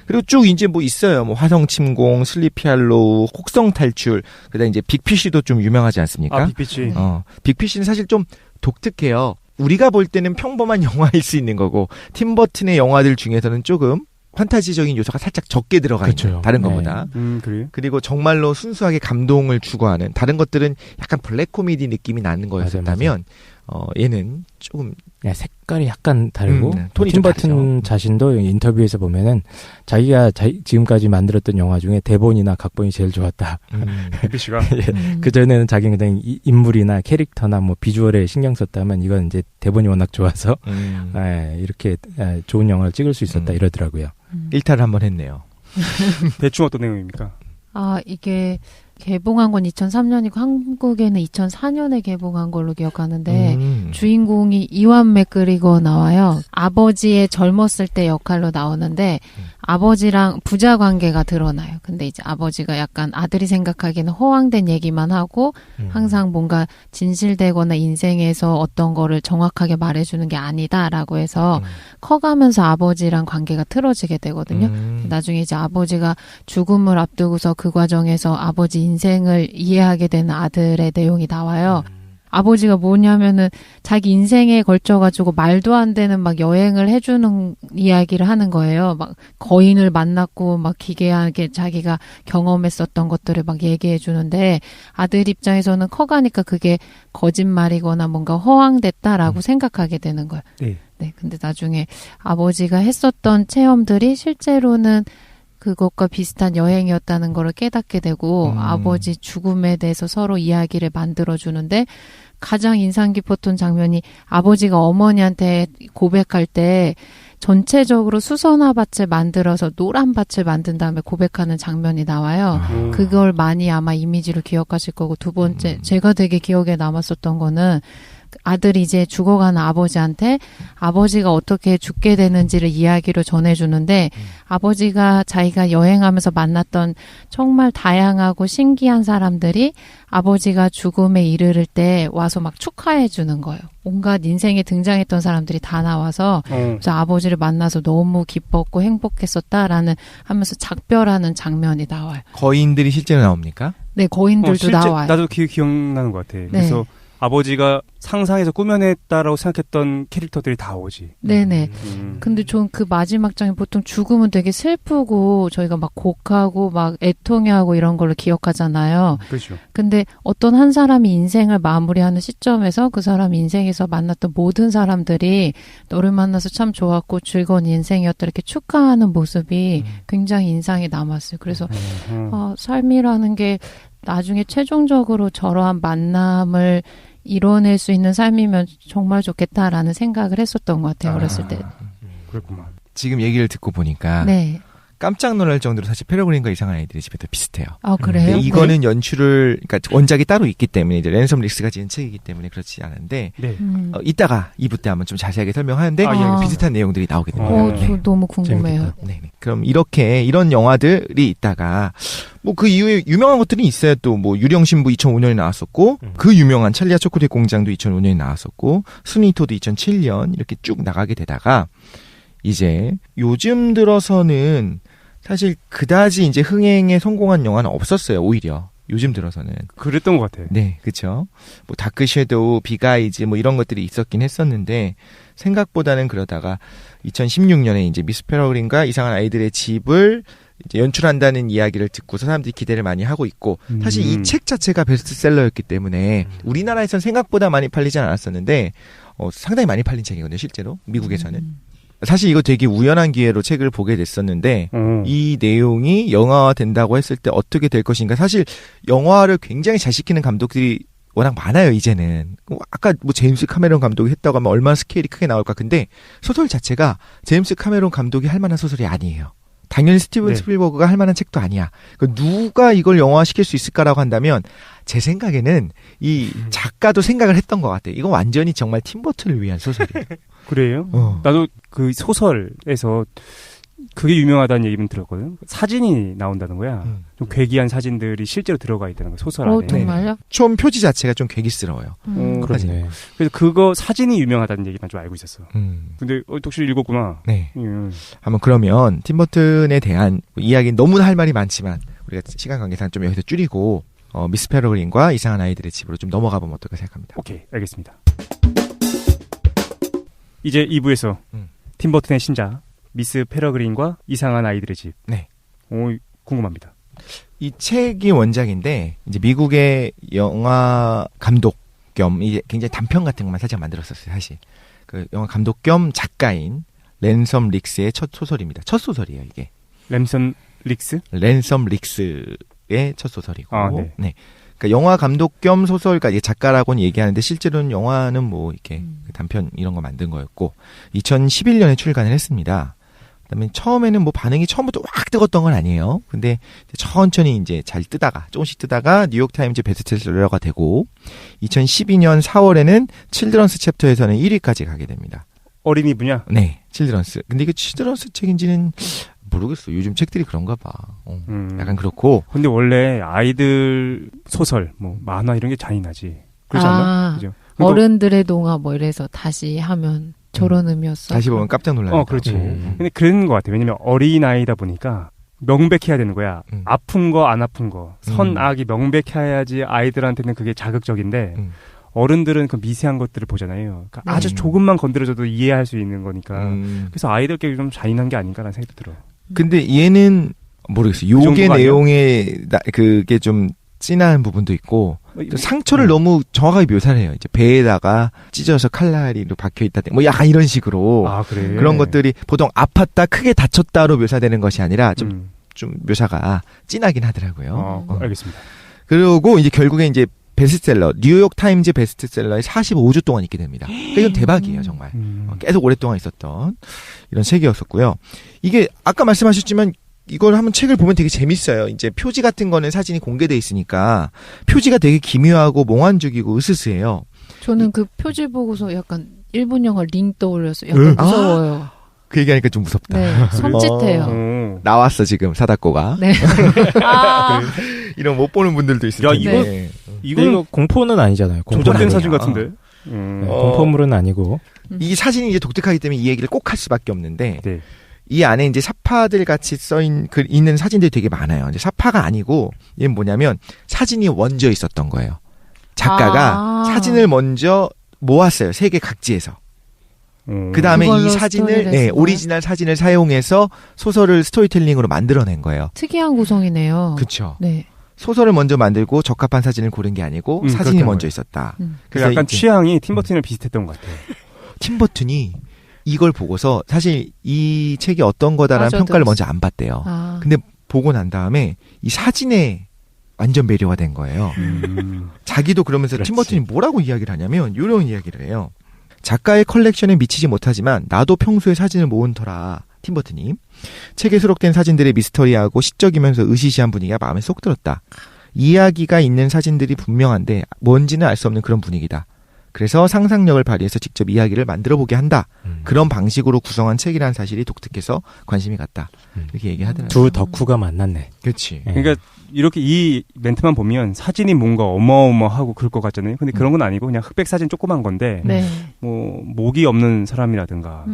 그리고 쭉 이제 뭐 있어요. 뭐 화성 침공, 슬리피 할로우, 혹성 탈출. 그다음에 이제 빅피쉬도 좀 유명하지 않습니까? 빅피쉬. 빅피쉬는 사실 좀 독특해요. 우리가 볼 때는 평범한 영화일 수 있는 거고 팀 버튼의 영화들 중에서는 조금 판타지적인 요소가 살짝 적게 들어가 있는 그렇죠. 다른 것보다. 그래요? 그리고 정말로 순수하게 감동을 추구하는 다른 것들은 약간 블랙 코미디 느낌이 나는 거였다면 얘는 조금 색깔이 약간 다르고 톤이 팀 좀 버튼 다르죠. 자신도 인터뷰에서 보면은 자기가 지금까지 만들었던 영화 중에 대본이나 각본이 제일 좋았다. 빅피쉬가. 그 전에는 자기는 그냥 인물이나 캐릭터나 뭐 비주얼에 신경 썼다면 이건 이제 대본이 워낙 좋아서 이렇게 좋은 영화를 찍을 수 있었다 이러더라고요. 일탈을 한번 했네요. 대충 어떤 내용입니까? 이게 개봉한 건 2003년이고 한국에는 2004년에 개봉한 걸로 기억하는데 주인공이 이완 맥그리거 나와요. 아버지의 젊었을 때 역할로 나오는데 아버지랑 부자 관계가 드러나요. 근데 이제 아버지가 약간 아들이 생각하기에는 허황된 얘기만 하고 항상 뭔가 진실되거나 인생에서 어떤 거를 정확하게 말해주는 게 아니다라고 해서 커가면서 아버지랑 관계가 틀어지게 되거든요. 나중에 이제 아버지가 죽음을 앞두고서 그 과정에서 아버지 인생을 이해하게 되는 아들의 내용이 나와요. 아버지가 뭐냐면은 자기 인생에 걸쳐가지고 말도 안 되는 막 여행을 해주는 이야기를 하는 거예요. 막 거인을 만났고 막 기괴하게 자기가 경험했었던 것들을 막 얘기해 주는데 아들 입장에서는 커가니까 그게 거짓말이거나 뭔가 허황됐다라고 생각하게 되는 거예요. 네. 근데 나중에 아버지가 했었던 체험들이 실제로는 그것과 비슷한 여행이었다는 걸 깨닫게 되고 아버지 죽음에 대해서 서로 이야기를 만들어주는데 가장 인상 깊었던 장면이 아버지가 어머니한테 고백할 때 전체적으로 수선화 밭을 만들어서 노란 밭을 만든 다음에 고백하는 장면이 나와요. 그걸 많이 아마 이미지로 기억하실 거고 두 번째 제가 되게 기억에 남았었던 거는 아들이 이제 죽어가는 아버지한테 아버지가 어떻게 죽게 되는지를 이야기로 전해주는데 아버지가 자기가 여행하면서 만났던 정말 다양하고 신기한 사람들이 아버지가 죽음에 이르를 때 와서 막 축하해 주는 거예요. 온갖 인생에 등장했던 사람들이 다 나와서 그래서 아버지를 만나서 너무 기뻤고 행복했었다라는 하면서 작별하는 장면이 나와요. 거인들이 실제로 나옵니까? 네, 거인들도 실제, 나와요. 나도 기억나는 것 같아. 네. 그래서 아버지가 상상해서 꾸며냈다라고 생각했던 캐릭터들이 다 오지. 네네. 근데 전 그 마지막 장면 보통 죽음은 되게 슬프고 저희가 막 곡하고 막 애통해하고 이런 걸로 기억하잖아요. 그렇죠. 근데 어떤 한 사람이 인생을 마무리하는 시점에서 그 사람 인생에서 만났던 모든 사람들이 너를 만나서 참 좋았고 즐거운 인생이었다 이렇게 축하하는 모습이 굉장히 인상이 남았어요. 그래서 삶이라는 게 나중에 최종적으로 저러한 만남을 이뤄낼 수 있는 삶이면 정말 좋겠다라는 생각을 했었던 것 같아요. 어렸을 때. 그렇구만. 지금 얘기를 듣고 보니까 네. 깜짝 놀랄 정도로 사실 페레그린과 이상한 아이들의 집이 더 비슷해요. 아, 그래요? 근데 이거는 연출을, 그러니까 원작이 따로 있기 때문에 이제 랜섬 릭스가 지은 책이기 때문에 그렇지 않은데 네. 이따가 2부 때 한번 좀 자세하게 설명하는데 아, 예. 비슷한 내용들이 나오게 됩니다. 저 너무 궁금해요. 네. 그럼 이런 영화들이 있다가 뭐 그 이후에 유명한 것들이 있어요. 또 뭐 유령신부 2005년에 나왔었고 그 유명한 찰리와 초콜릿 공장도 2005년에 나왔었고 스니토도 2007년 이렇게 쭉 나가게 되다가 이제 요즘 들어서는 사실 그다지 이제 흥행에 성공한 영화는 없었어요. 오히려 요즘 들어서는 그랬던 것 같아요. 네, 그렇죠. 뭐 다크 섀도우, 빅아이즈 뭐 이런 것들이 있었긴 했었는데 생각보다는 그러다가 2016년에 이제 미스 페레그린과 이상한 아이들의 집을 이제 연출한다는 이야기를 듣고서 사람들이 기대를 많이 하고 있고 사실 이 책 자체가 베스트셀러였기 때문에 우리나라에선 생각보다 많이 팔리진 않았었는데 상당히 많이 팔린 책이거든요. 실제로 미국에서는. 사실 이거 되게 우연한 기회로 책을 보게 됐었는데 이 내용이 영화화 된다고 했을 때 어떻게 될 것인가. 사실 영화를 굉장히 잘 시키는 감독들이 워낙 많아요. 이제는. 아까 뭐 제임스 카메론 감독이 했다고 하면 얼마나 스케일이 크게 나올까. 근데 소설 자체가 제임스 카메론 감독이 할 만한 소설이 아니에요. 당연히 스티븐 스필버그가 할 만한 책도 아니야. 누가 이걸 영화화시킬 수 있을까라고 한다면 제 생각에는 이 작가도 생각을 했던 것 같아요. 이건 완전히 정말 팀 버튼을 위한 소설이에요. 그래요? 나도 그 소설에서 그게 유명하다는 얘기는 들었거든. 사진이 나온다는 거야. 좀 괴기한 사진들이 실제로 들어가 있다는 거 소설 안에. 정말요? 처음 표지 자체가 좀 괴기스러워요. 그렇네. 그래서 그거 사진이 유명하다는 얘기만 좀 알고 있었어. 근데 독실히 읽었구나. 네. 한번 그러면 팀 버튼에 대한 이야기는 너무나 할 말이 많지만 우리가 시간 관계상 좀 여기서 줄이고 미스 페레그린과 이상한 아이들의 집으로 좀 넘어가 보면 어떨까 생각합니다. 오케이, 알겠습니다. 이제 2부에서 팀버튼의 신작 미스 페레그린과 이상한 아이들의 집. 네. 궁금합니다. 이 책이 원작인데 이제 미국의 영화 감독 겸 이제 굉장히 단편 같은 것만 살짝 만들었었어요. 사실 그 영화 감독 겸 작가인 랜섬 릭스의 첫 소설입니다. 첫 소설이에요 이게. 랜섬 릭스? 랜섬 릭스의 첫 소설이고. 아, 네. 네. 그러니까 영화 감독 겸 소설가 이게 작가라고는 얘기하는데 실제로는 영화는 뭐 이렇게 단편 이런 거 만든 거였고 2011년에 출간을 했습니다. 그다음에 처음에는 뭐 반응이 처음부터 확 뜨겁던 건 아니에요. 근데 천천히 이제 잘 뜨다가 조금씩 뜨다가 뉴욕 타임즈 베스트셀러가 되고 2012년 4월에는 칠드런스 챕터에서는 1위까지 가게 됩니다. 어린이 분야? 네, 칠드런스. 근데 이게 칠드런스 책인지는 모르겠어. 요즘 책들이 그런가 봐. 약간 그렇고. 근데 원래 아이들 소설, 뭐 만화 이런 게 잔인하지. 그렇지 않나? 그죠? 어른들의 동화 뭐 이래서 다시 하면 저런 의미였어. 다시 보면 깜짝 놀라요. 그렇지. 근데 그런 것 같아. 왜냐면 어린아이다 보니까 명백해야 되는 거야. 아픈 거, 안 아픈 거. 선악이 명백해야지 아이들한테는 그게 자극적인데 어른들은 그 미세한 것들을 보잖아요. 그러니까 아주 조금만 건드려줘도 이해할 수 있는 거니까. 그래서 아이들께 좀 잔인한 게 아닌가라는 생각도 들어. 근데 얘는 모르겠어요. 요게 내용에 그게 좀 진한 부분도 있고 상처를 너무 정확하게 묘사를 해요. 이제 배에다가 찢어서 칼날이로 박혀 있다. 뭐 약간 이런 식으로. 아, 그래. 그런 것들이 보통 아팠다, 크게 다쳤다로 묘사되는 것이 아니라 좀 묘사가 진하긴 하더라고요. 알겠습니다. 그리고 이제 결국에 이제 베스트셀러, 뉴욕 타임즈 베스트셀러에 45주 동안 있게 됩니다. 그러니까 이건 대박이에요, 정말. 계속 오랫동안 있었던 이런 책이었었고요. 이게 아까 말씀하셨지만 이걸 한번 책을 보면 되게 재밌어요. 이제 표지 같은 거는 사진이 공개돼 있으니까 표지가 되게 기묘하고 몽환적이고 으스스해요. 저는 그 표지 보고서 약간 일본 영화 링 떠올렸어요. 약간 무서워요. 그 얘기하니까 좀 무섭다. 네, 섬찟해요. 나왔어 지금 사다코가. 네. 이런 못 보는 분들도 있을 텐데. 이거 공포는 아니잖아요. 조작된 사진 같은데. 공포물은 아니고. 이 사진이 이제 독특하기 때문에 이 얘기를 꼭 할 수밖에 없는데. 네. 이 안에 이제 사파들 같이 있는 사진들이 되게 많아요. 이제 사파가 아니고, 얘는 뭐냐면, 사진이 원저 있었던 거예요. 작가가 사진을 먼저 모았어요. 세계 각지에서. 그 다음에 이 그걸로 사진을, 스토리를 네, 쓴 거야? 오리지널 사진을 사용해서 소설을 스토리텔링으로 만들어낸 거예요. 특이한 구성이네요. 그쵸. 네. 소설을 먼저 만들고 적합한 사진을 고른 게 아니고 사진이 그렇다는 먼저 거예요. 있었다. 음. 그래서 약간 이제 취향이 팀버튼이랑 비슷했던 것 같아요. 팀버튼이 이걸 보고서 사실 이 책이 어떤 거다라는 저도 평가를 먼저 안 받대요. 아. 근데 보고 난 다음에 이 사진에 완전 매료가 된 거예요. 자기도 그러면서 그렇지. 팀버튼이 뭐라고 이야기를 하냐면 이런 이야기를 해요. 작가의 컬렉션에 미치지 못하지만 나도 평소에 사진을 모은 터라. 팀버튼이 책에 수록된 사진들의 미스터리하고 시적이면서 으시시한 분위기가 마음에 쏙 들었다. 이야기가 있는 사진들이 분명한데 뭔지는 알 수 없는 그런 분위기다. 그래서 상상력을 발휘해서 직접 이야기를 만들어보게 한다. 그런 방식으로 구성한 책이라는 사실이 독특해서 관심이 갔다. 이렇게 얘기하더라고요. 두 덕후가 만났네. 그렇지. 예. 그러니까 이렇게 이 멘트만 보면 사진이 뭔가 어마어마하고 그럴 것 같잖아요. 근데 그런 건 아니고 그냥 흑백 사진 조그만 건데 네. 뭐 목이 없는 사람이라든가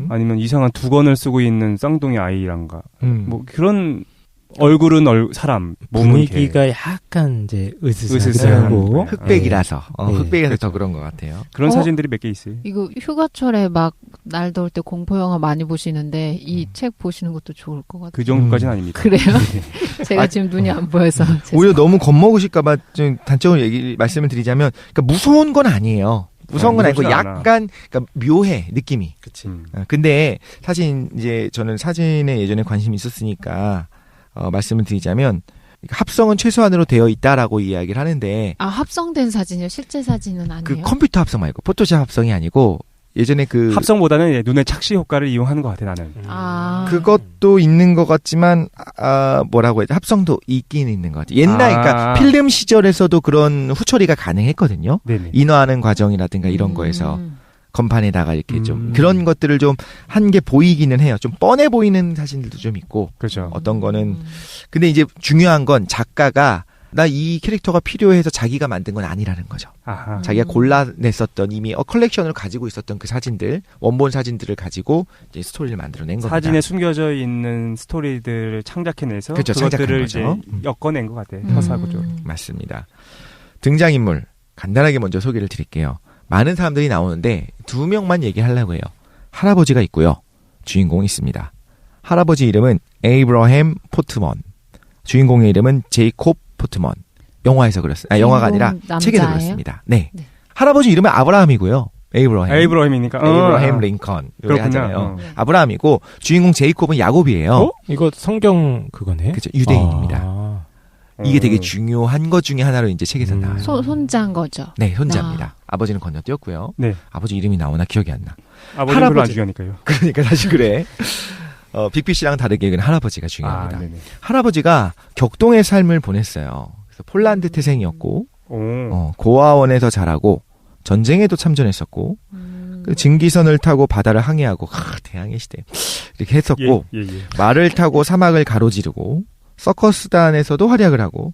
아니면 이상한 두건을 쓰고 있는 쌍둥이 아이란가 뭐 그런 얼굴은 사람 몸은 이렇게 분위기가 약간 이제 으스스하고. 으스스하고 흑백이라서 네. 흑백이라서 더 그런 것 같아요. 그런 어? 사진들이 몇 개 있어요. 이거 휴가철에 막 날 더울 때 공포 영화 많이 보시는데 이 책 보시는 것도 좋을 것 같아요. 그 정도까지는 아닙니다. 그래요? 네. 제가 지금 눈이 안 보여서. 오히려 너무 겁먹으실까봐 좀 단적으로 말씀을 드리자면, 그러니까 무서운 건 아니에요. 무서운 건 아니고 무섭진 않아. 약간 그러니까 묘해 느낌이. 그치. 근데 사진 이제 저는 사진에 예전에 관심이 있었으니까 말씀을 드리자면 합성은 최소한으로 되어 있다라고 이야기를 하는데 아, 합성된 사진이요? 실제 사진은 아니에요? 그 컴퓨터 합성 말고 포토샵 합성이 아니고 예전에 그 합성보다는 이제 눈의 착시 효과를 이용하는 것 같아 나는. 아. 그것도 있는 것 같지만 뭐라고 해야 돼? 합성도 있긴 있는 것 같아요. 옛날 그러니까 필름 시절에서도 그런 후처리가 가능했거든요. 네네. 인화하는 과정이라든가 이런 거에서 음. 건판에다가 이렇게 좀 그런 것들을 좀 한 게 보이기는 해요. 좀 뻔해 보이는 사진들도 좀 있고 그렇죠. 어떤 거는 근데 이제 중요한 건 작가가 나 이 캐릭터가 필요해서 자기가 만든 건 아니라는 거죠. 아하. 자기가 골라냈었던 이미 컬렉션을 가지고 있었던 그 사진들, 원본 사진들을 가지고 이제 스토리를 만들어낸 겁니다. 사진에 숨겨져 있는 스토리들을 창작해내서 그렇죠, 그것들을 창작한 이제 거죠. 엮어낸 것 같아요. 서사구조. 맞습니다. 등장인물 간단하게 먼저 소개를 드릴게요. 많은 사람들이 나오는데 두 명만 얘기하려고 해요. 할아버지가 있고요. 주인공이 있습니다. 할아버지 이름은 에이브러햄 포트먼. 주인공의 이름은 제이콥 포트먼. 영화에서 그렇습니다. 영화가 아니라 주인공 책에서 남자예요? 그렇습니다. 네. 네. 할아버지 이름은 아브라함이고요. 에이브러햄. 에이브러햄이니까. 에이브러햄 링컨. 그렇군요. 하잖아요. 아브라함이고 주인공 제이콥은 야곱이에요. 어? 이거 성경 그거네? 그렇죠. 유대인입니다. 아. 이게 되게 중요한 것 중에 하나로 이제 책에서 나와요. 손자인 거죠. 네, 손자입니다. 아버지는 건너뛰었고요. 네. 아버지 이름이 나오나 기억이 안 나. 아버지는 별로 안 할아버지. 중요하니까요. 그러니까 사실 그래. 빅피씨랑 다르게 여기는 할아버지가 중요합니다. 네네. 할아버지가 격동의 삶을 보냈어요. 그래서 폴란드 태생이었고 오. 고아원에서 자라고 전쟁에도 참전했었고 그 증기선을 타고 바다를 항해하고 대항해 시대 이렇게 했었고 예. 말을 타고 사막을 가로지르고 서커스단에서도 활약을 하고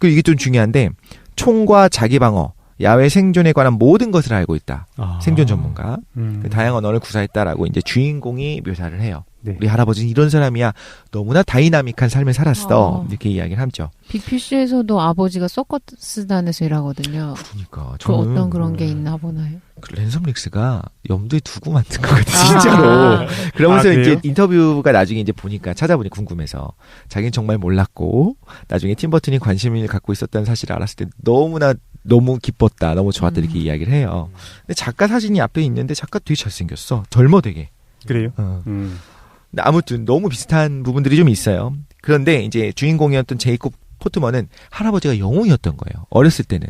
이게 좀 중요한데 총과 자기방어 야외 생존에 관한 모든 것을 알고 있다. 생존 전문가. 그 다양한 언어를 구사했다라고 이제 주인공이 묘사를 해요. 네. 우리 할아버지는 이런 사람이야. 너무나 다이나믹한 삶을 살았어. 이렇게 이야기를 하죠. 빅피쉬에서도 아버지가 서커스단에서 일하거든요. 그러니까 그 어떤 그런 게 있나 보나요? 그 랜섬 릭스가 염두에 두고 만든 것 같아 진짜로. 그러면서 그래요? 이제 인터뷰가 나중에 이제 보니까 찾아보니 궁금해서 자기는 정말 몰랐고 나중에 팀버튼이 관심을 갖고 있었다는 사실을 알았을 때 너무 기뻤다, 너무 좋았다 이렇게 이야기를 해요. 근데 작가 사진이 앞에 있는데 작가 되게 잘생겼어. 젊어 되게. 그래요? 근데 아무튼 너무 비슷한 부분들이 좀 있어요. 그런데 이제 주인공이었던 제이콥 포트먼은 할아버지가 영웅이었던 거예요. 어렸을 때는.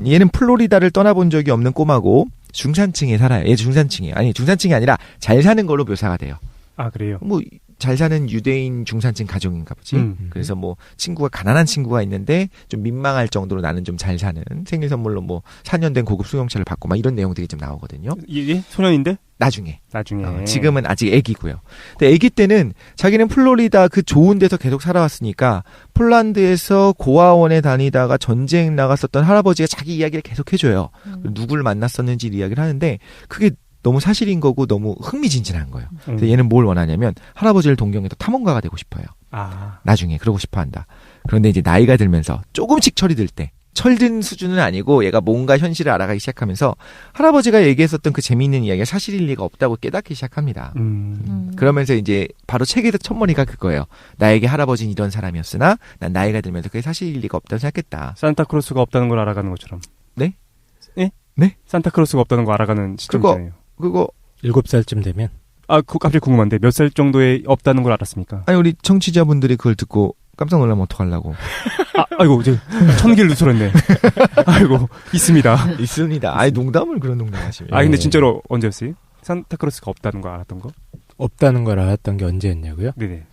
얘는 플로리다를 떠나본 적이 없는 꼬마고 중산층에 살아요. 얘 중산층이에요. 아니 중산층이 아니라 잘 사는 걸로 묘사가 돼요. 아 그래요? 뭐 잘 사는 유대인 중산층 가족인가 보지. 그래서 뭐 친구가 가난한 친구가 있는데 좀 민망할 정도로 나는 좀 잘 사는 생일 선물로 뭐 4년 된 고급 승용차를 받고 막 이런 내용들이 좀 나오거든요. 이게 소년인데? 나중에. 지금은 아직 애기고요. 근데 애기 때는 자기는 플로리다 그 좋은 데서 계속 살아왔으니까 폴란드에서 고아원에 다니다가 전쟁 나갔었던 할아버지가 자기 이야기를 계속 해줘요. 누구를 만났었는지 이야기를 하는데 그게 너무 사실인 거고 너무 흥미진진한 거예요. 그래서 얘는 뭘 원하냐면 할아버지를 동경해서 탐험가가 되고 싶어요. 나중에 그러고 싶어 한다. 그런데 이제 나이가 들면서 조금씩 철이 들 때 철든 수준은 아니고 얘가 뭔가 현실을 알아가기 시작하면서 할아버지가 얘기했었던 그 재미있는 이야기가 사실일 리가 없다고 깨닫기 시작합니다. 그러면서 이제 바로 책의 첫머리가 그거예요. 나에게 할아버지는 이런 사람이었으나 난 나이가 들면서 그게 사실일 리가 없다고 생각했다. 산타크로스가 없다는 걸 알아가는 것처럼. 네? 예? 네? 산타크로스가 없다는 거 알아가는 시점이잖아요. 그거 7살쯤 되면 갑자기 궁금한데 몇 살 정도에 없다는 걸 알았습니까? 아니 우리 청취자분들이 그걸 듣고 깜짝 놀라면 어떡하려고. 아이고 이제 천기를 누설했네. 아이고 있습니다. 있습니다. 아니 농담을 그런 농담 하시면. 근데 진짜로 언제였어요? 산타크로스가 없다는 거 알았던 거? 없다는 걸 알았던 게 언제였냐고요? 네네.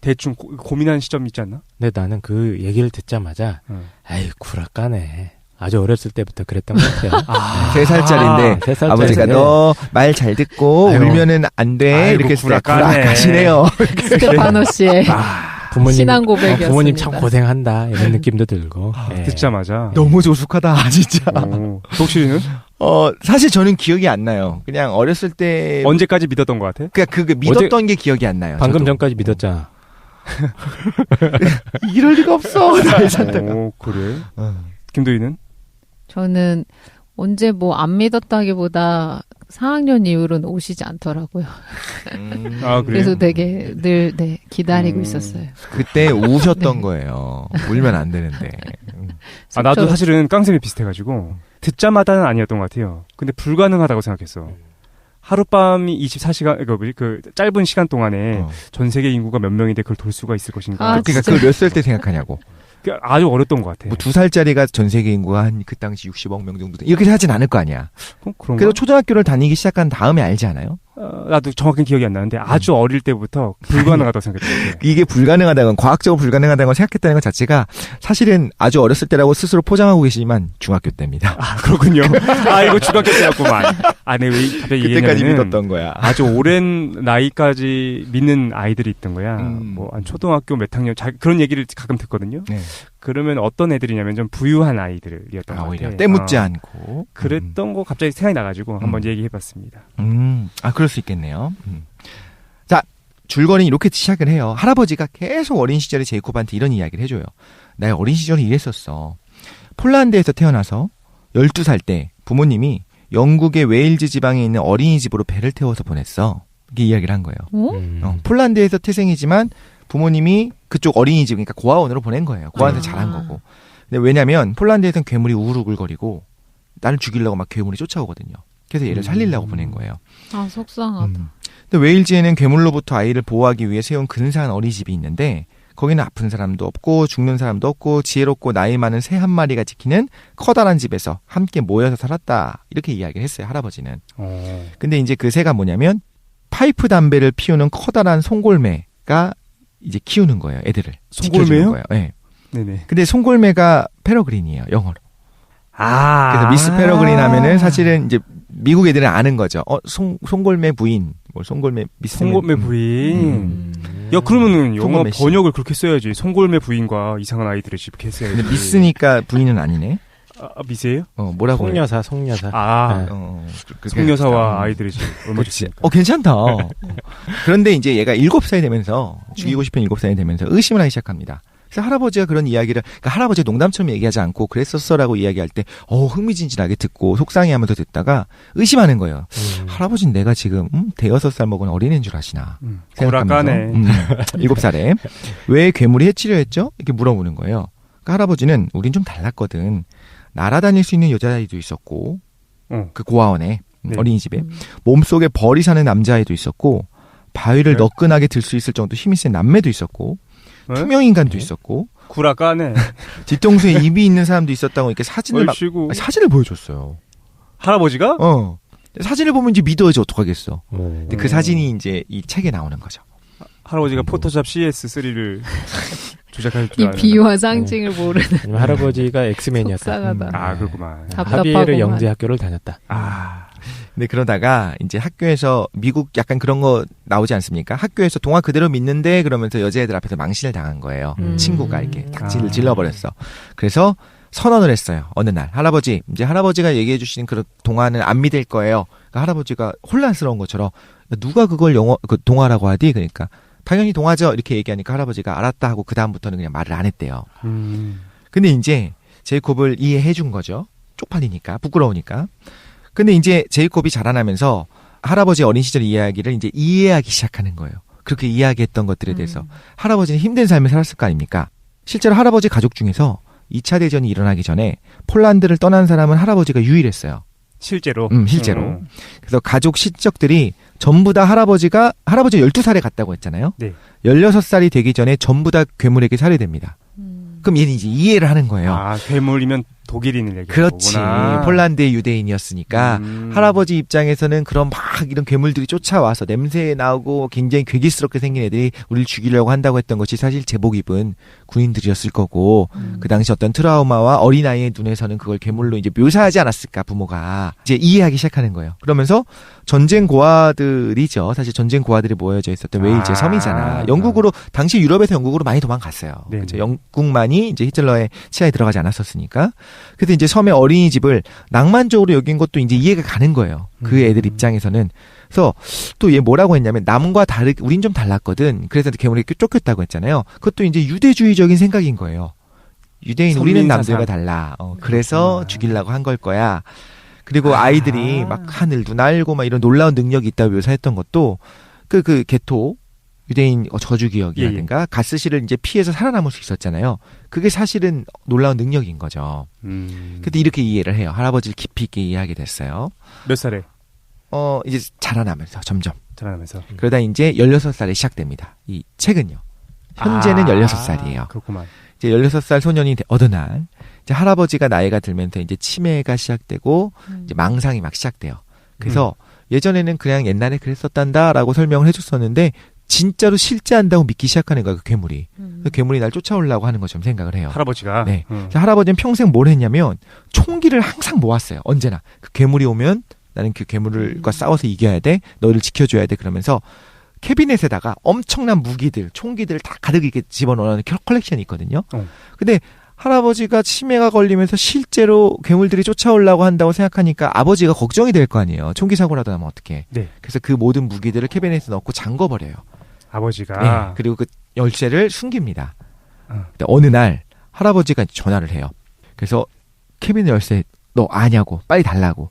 대충 고민한 시점 있지 않나? 근데 나는 그 얘기를 듣자마자 아이 구락가네. 아주 어렸을 때부터 그랬던 것 같아요. 3살짜리인데 3살짜리. 아버지가 너 말 잘 듣고 아이고. 울면은 안 돼. 아이고, 이렇게 해서 구락가네. 구락하시네요. 스테파노 씨의 부모님, 신앙 고백이었습니다. 부모님 참 고생한다 이런 느낌도 들고. 예. 듣자마자. 너무 조숙하다 진짜. 독실이는 사실 저는 기억이 안 나요. 그냥 어렸을 때 언제까지 믿었던 것 같아? 그냥 그 믿었던 게 기억이 안 나요. 방금 저도. 전까지 믿었잖아. 이럴 리가 없어. 나의 산타가. 그래? 김도희는? 저는 언제 뭐 안 믿었다기보다 4학년 이후로는 오시지 않더라고요. 그래요? 그래서 되게 늘 기다리고 있었어요. 그때 우셨던 거예요. 울면 안 되는데. 나도 사실은 깡쌤이 비슷해가지고 듣자마다는 아니었던 것 같아요. 근데 불가능하다고 생각했어. 하룻밤이 24시간, 그 짧은 시간 동안에 전 세계 인구가 몇 명인데 그걸 돌 수가 있을 것인가. 그러니까 그걸 몇 살 때 생각하냐고. 아주 어렸던 것 같아. 뭐 2살짜리가 전 세계 인구가 한 그 당시 60억 명 정도 이렇게 하진 않을 거 아니야. 그런가? 그래서 초등학교를 다니기 시작한 다음에 알지 않아요? 나도 정확히 기억이 안 나는데 아주 어릴 때부터 불가능하다고 생각했어요. 이게 불가능하다는 건 과학적으로 불가능하다는 걸 생각했다는 것 자체가 사실은 아주 어렸을 때라고 스스로 포장하고 계시지만 중학교 때입니다. 그렇군요. 이거 중학교 때였구만. 네, 왜 갑자기 그때까지 얘기하냐면은 믿었던 거야. 아주 오랜 나이까지 믿는 아이들이 있던 거야. 뭐 한 초등학교 몇 학년 그런 얘기를 가끔 듣거든요. 네. 그러면 어떤 애들이냐면 좀 부유한 아이들이었던 것 오히려 같아요. 때묻지 않고 그랬던 거 갑자기 생각이 나가지고 한번 얘기해봤습니다. 그럴 수 있겠네요. 자, 줄거리 이렇게 시작을 해요. 할아버지가 계속 어린 시절에 제이콥한테 이런 이야기를 해줘요. 나의 어린 시절에 이랬었어. 폴란드에서 태어나서 12살 때 부모님이 영국의 웨일즈 지방에 있는 어린이집으로 배를 태워서 보냈어. 이렇게 이야기를 한 거예요. 폴란드에서 태생이지만 부모님이 그쪽 어린이집, 그러니까 고아원으로 보낸 거예요. 고아원에서 자란 거고. 근데 왜냐면 폴란드에서는 괴물이 우글우글거리고 나를 죽이려고 막 괴물이 쫓아오거든요. 그래서 얘를 살리려고 보낸 거예요. 속상하다. 근데 웨일즈에는 괴물로부터 아이를 보호하기 위해 세운 근사한 어린이집이 있는데 거기는 아픈 사람도 없고 죽는 사람도 없고 지혜롭고 나이 많은 새 한 마리가 지키는 커다란 집에서 함께 모여서 살았다. 이렇게 이야기를 했어요, 할아버지는. 근데 이제 그 새가 뭐냐면 파이프 담배를 피우는 커다란 송골매가 이제 키우는 거예요, 애들을. 송골매요? 거예요. 네. 네네. 근데 송골매가 페러그린이에요, 영어로. 그래서 미스 페러그린 하면은 사실은 이제 미국 애들은 아는 거죠. 송골매 부인, 뭐 송골매 미스. 송골매 부인. 야, 그러면은 영어 송골매 씨. 번역을 그렇게 써야지. 송골매 부인과 이상한 아이들의 집 이렇게 써야지. 근데 미스니까 부인은 아니네. 미스예요? 뭐라고? 송여사. 송여사와 아이들의 집. 얼마 좋습니까? 괜찮다. 그런데 이제 얘가 7살이 되면서 죽이고 싶은 7살이 되면서 의심을 하기 시작합니다. 그래서 할아버지가 그런 이야기를, 그러니까 할아버지가 농담처럼 얘기하지 않고 그랬었어라고 이야기할 때 흥미진진하게 듣고 속상해하면서 듣다가 의심하는 거예요. 할아버지는 내가 지금 5-6살 먹은 어린애인 줄 아시나 생각하면서 7살에 왜 괴물이 해치려 했죠? 이렇게 물어보는 거예요. 그러니까 할아버지는 우린 좀 달랐거든. 날아다닐 수 있는 여자아이도 있었고 그 고아원에 어린이집에 몸속에 벌이 사는 남자아이도 있었고 바위를 너끈하게 들 수 있을 정도 힘이 센 남매도 있었고 투명인간도 있었고 구라까네. 뒤통수에 입이 있는 사람도 있었다고 이렇게 사진을 보여줬어요. 할아버지가? 사진을 보면 이제 믿어야지 어떡하겠어. 근데 그 사진이 이제 이 책에 나오는 거죠. 할아버지가 포토샵 CS3를 조작할 줄 이 아는. 비유와 상징을 모르는. 할아버지가 엑스맨이었다. 속상하다. 그렇구만. 하비에르 영재 학교를 다녔다. 근데 그러다가 이제 학교에서 미국 약간 그런 거 나오지 않습니까? 학교에서 동화 그대로 믿는데 그러면서 여자애들 앞에서 망신을 당한 거예요. 친구가 이렇게 닭질을 질러버렸어. 그래서 선언을 했어요. 어느 날 할아버지가 얘기해 주시는 그런 동화는 안 믿을 거예요. 그러니까 할아버지가 혼란스러운 것처럼 누가 그걸 동화라고 하디? 그러니까 당연히 동화죠. 이렇게 얘기하니까 할아버지가 알았다 하고 그 다음부터는 그냥 말을 안 했대요. 근데 이제 제이콥을 이해해 준 거죠. 쪽팔리니까, 부끄러우니까. 근데 이제 제이콥이 자라나면서 할아버지의 어린 시절 이야기를 이제 이해하기 시작하는 거예요. 그렇게 이야기했던 것들에 대해서. 할아버지는 힘든 삶을 살았을 거 아닙니까? 실제로 할아버지 가족 중에서 2차 대전이 일어나기 전에 폴란드를 떠난 사람은 할아버지가 유일했어요. 실제로? 실제로. 그래서 가족 친척들이 전부 다 할아버지 12살에 갔다고 했잖아요. 네. 16살이 되기 전에 전부 다 괴물에게 살해됩니다. 그럼 얘는 이제 이해를 하는 거예요. 아, 괴물이면 독일인을 얘기하는 그렇지. 거구나. 폴란드의 유대인이었으니까 할아버지 입장에서는 그런 막 이런 괴물들이 쫓아와서 냄새 나고 굉장히 괴기스럽게 생긴 애들이 우리를 죽이려고 한다고 했던 것이 사실 제복 입은 군인들이었을 거고 그 당시 어떤 트라우마와 어린아이의 눈에서는 그걸 괴물로 이제 묘사하지 않았을까 부모가 이제 이해하기 시작하는 거예요. 그러면서 전쟁 고아들이죠. 사실 전쟁 고아들이 모여져 있었던 웨일즈의 섬이잖아. 영국으로 당시 유럽에서 영국으로 많이 도망갔어요. 그렇죠? 영국만이 이제 히틀러의 치하에 들어가지 않았었으니까. 그래서 이제 섬의 어린이집을 낭만적으로 여긴 것도 이제 이해가 가는 거예요. 그 애들 입장에서는. 그래서 또 얘 뭐라고 했냐면 남과 다르게 우린 좀 달랐거든. 그래서 괴물이 쫓겼다고 했잖아요. 그것도 이제 유대주의적인 생각인 거예요. 유대인 우리는 남들과 달라. 그래서 죽이려고 한 걸 거야. 그리고 아이들이 막 하늘도 날고 막 이런 놀라운 능력이 있다고 묘사했던 것도 그 게토 유대인 저주기억이라든가 가스실을 이제 피해서 살아남을 수 있었잖아요. 그게 사실은 놀라운 능력인 거죠. 근데 이렇게 이해를 해요. 할아버지를 깊이 있게 이해하게 됐어요. 몇 살에? 이제 자라나면서 점점. 자라나면서. 그러다 이제 16살에 시작됩니다. 이 책은요. 현재는 16살이에요. 그렇구만. 이제 16살 소년이 어느 날 이제 할아버지가 나이가 들면서 이제 치매가 시작되고 이제 망상이 막 시작돼요. 그래서 예전에는 그냥 옛날에 그랬었단다라고 설명을 해줬었는데 진짜로 실제한다고 믿기 시작하는 거야, 그 괴물이. 그 괴물이 날 쫓아오려고 하는 것처럼 생각을 해요. 할아버지가? 네. 할아버지는 평생 뭘 했냐면 총기를 항상 모았어요. 언제나. 그 괴물이 오면 나는 그 괴물과 싸워서 이겨야 돼. 너를 지켜줘야 돼. 그러면서 캐비넷에다가 엄청난 무기들, 총기들을 다 가득 이렇게 집어넣는 컬렉션이 있거든요. 근데 할아버지가 치매가 걸리면서 실제로 괴물들이 쫓아오려고 한다고 생각하니까 아버지가 걱정이 될 거 아니에요. 총기 사고라도 나면 어떡해. 네. 그래서 그 모든 무기들을 캐비넷에 넣고 잠궈버려요. 아버지가? 네. 그리고 그 열쇠를 숨깁니다. 근데 어느 날 할아버지가 전화를 해요. 그래서 캐비넷 열쇠 너 아냐고 빨리 달라고.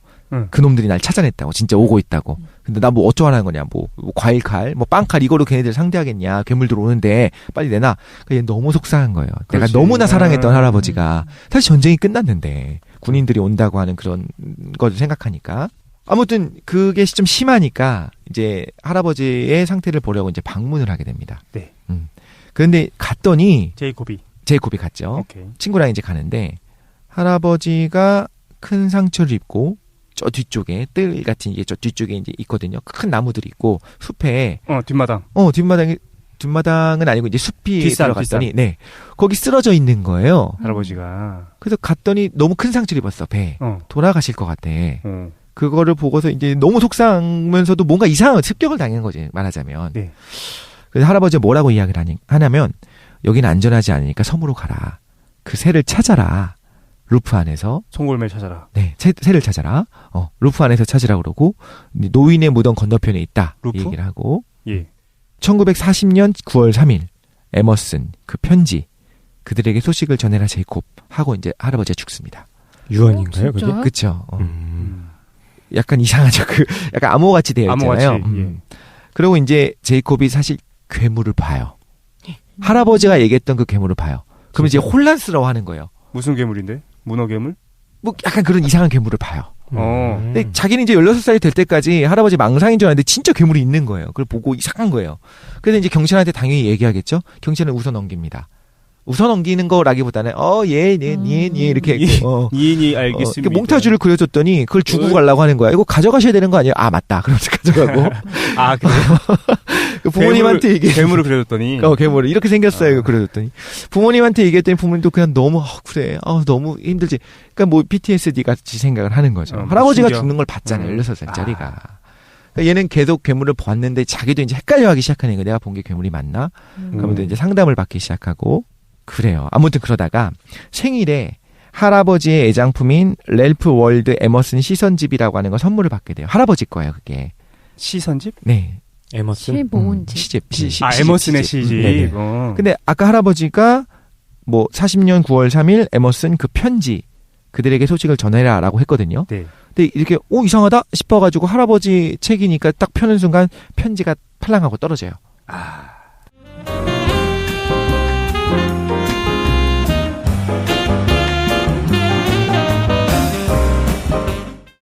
그놈들이 날 찾아냈다고. 진짜 오고 있다고. 근데 나 뭐 어쩌라는 거냐. 뭐 과일 칼, 뭐 빵칼 이거로 걔네들 상대하겠냐. 괴물들 오는데 빨리 내놔. 얘 너무 속상한 거예요. 그렇지. 내가 너무나 사랑했던 할아버지가 사실 전쟁이 끝났는데 군인들이 온다고 하는 그런 걸 생각하니까. 아무튼 그게 좀 심하니까 이제 할아버지의 상태를 보려고 이제 방문을 하게 됩니다. 네. 그런데 갔더니 제이콥이 갔죠. 오케이. 친구랑 이제 가는데 할아버지가 큰 상처를 입고 저 뒤쪽에 뜰 같은 게 저 뒤쪽에 이제 있거든요. 큰 나무들이 있고 숲에 뒷마당. 뒷마당은 아니고 이제 숲이 들어갔더니 뒷산. 네. 거기 쓰러져 있는 거예요. 할아버지가. 그래서 갔더니 너무 큰 상처를 입었어. 배에. 돌아가실 것 같아. 그거를 보고서 이제 너무 속상하면서도 뭔가 이상한 습격을 당한 거지. 말하자면. 네. 그래서 할아버지가 뭐라고 이야기를 하냐면 여기는 안전하지 않으니까 섬으로 가라. 그 새를 찾아라. 루프 안에서 송골매 찾아라. 네, 새를 찾아라. 루프 안에서 찾으라고 그러고 노인의 무덤 건너편에 있다. 루프? 얘기를 하고. 예. 1940년 9월 3일 에머슨 그 편지 그들에게 소식을 전해라 제이콥 하고 이제 할아버지가 죽습니다. 유언인가요, 그게? 그렇죠. 약간 이상하죠. 약간 암호같이 되어 있잖아요. 암호같이. 예. 그리고 이제 제이콥이 사실 괴물을 봐요. 할아버지가 얘기했던 그 괴물을 봐요. 그러면 이제 혼란스러워하는 거예요. 무슨 괴물인데? 문어괴물? 뭐 약간 그런 이상한 괴물을 봐요. 근데 자기는 이제 16살이 될 때까지 할아버지 망상인 줄 알았는데 진짜 괴물이 있는 거예요. 그걸 보고 이상한 거예요. 그래서 이제 경찰한테 당연히 얘기하겠죠. 경찰은 웃어 넘깁니다. 웃어 넘기는 거라기보다는 예 이렇게 했고 알겠습니다. 몽타주를 그려줬더니 그걸 주고 가려고 하는 거야. 이거 가져가셔야 되는 거 아니에요? 아 맞다. 그러면서 가져가고. 그래요? 부모님한테 얘기해. 괴물을 그려줬더니. 괴물을 이렇게 생겼어요. 이거 그려줬더니 부모님한테 얘기했더니 부모님도 그냥 너무 그래. 너무 힘들지. 그러니까 뭐 PTSD 같이 생각을 하는 거죠. 할아버지가 죽는 걸 봤잖아요. 16살짜리가. 그러니까 얘는 계속 괴물을 봤는데 자기도 이제 헷갈려하기 시작하는 거예요. 내가 본 게 괴물이 맞나? 그러면 이제 상담을 받기 시작하고. 그래요. 아무튼 그러다가 생일에 할아버지의 애장품인 렐프 월드 에머슨 시선집이라고 하는 거 선물을 받게 돼요. 할아버지 거예요, 그게. 시선집? 네. 에머슨? 시모은집. 시집. 에머슨의 시집. 근데 아까 할아버지가 뭐 40년 9월 3일 에머슨 그 편지 그들에게 소식을 전해라라고 했거든요. 네. 근데 이렇게 이상하다 싶어가지고 할아버지 책이니까 딱 펴는 순간 편지가 팔랑하고 떨어져요.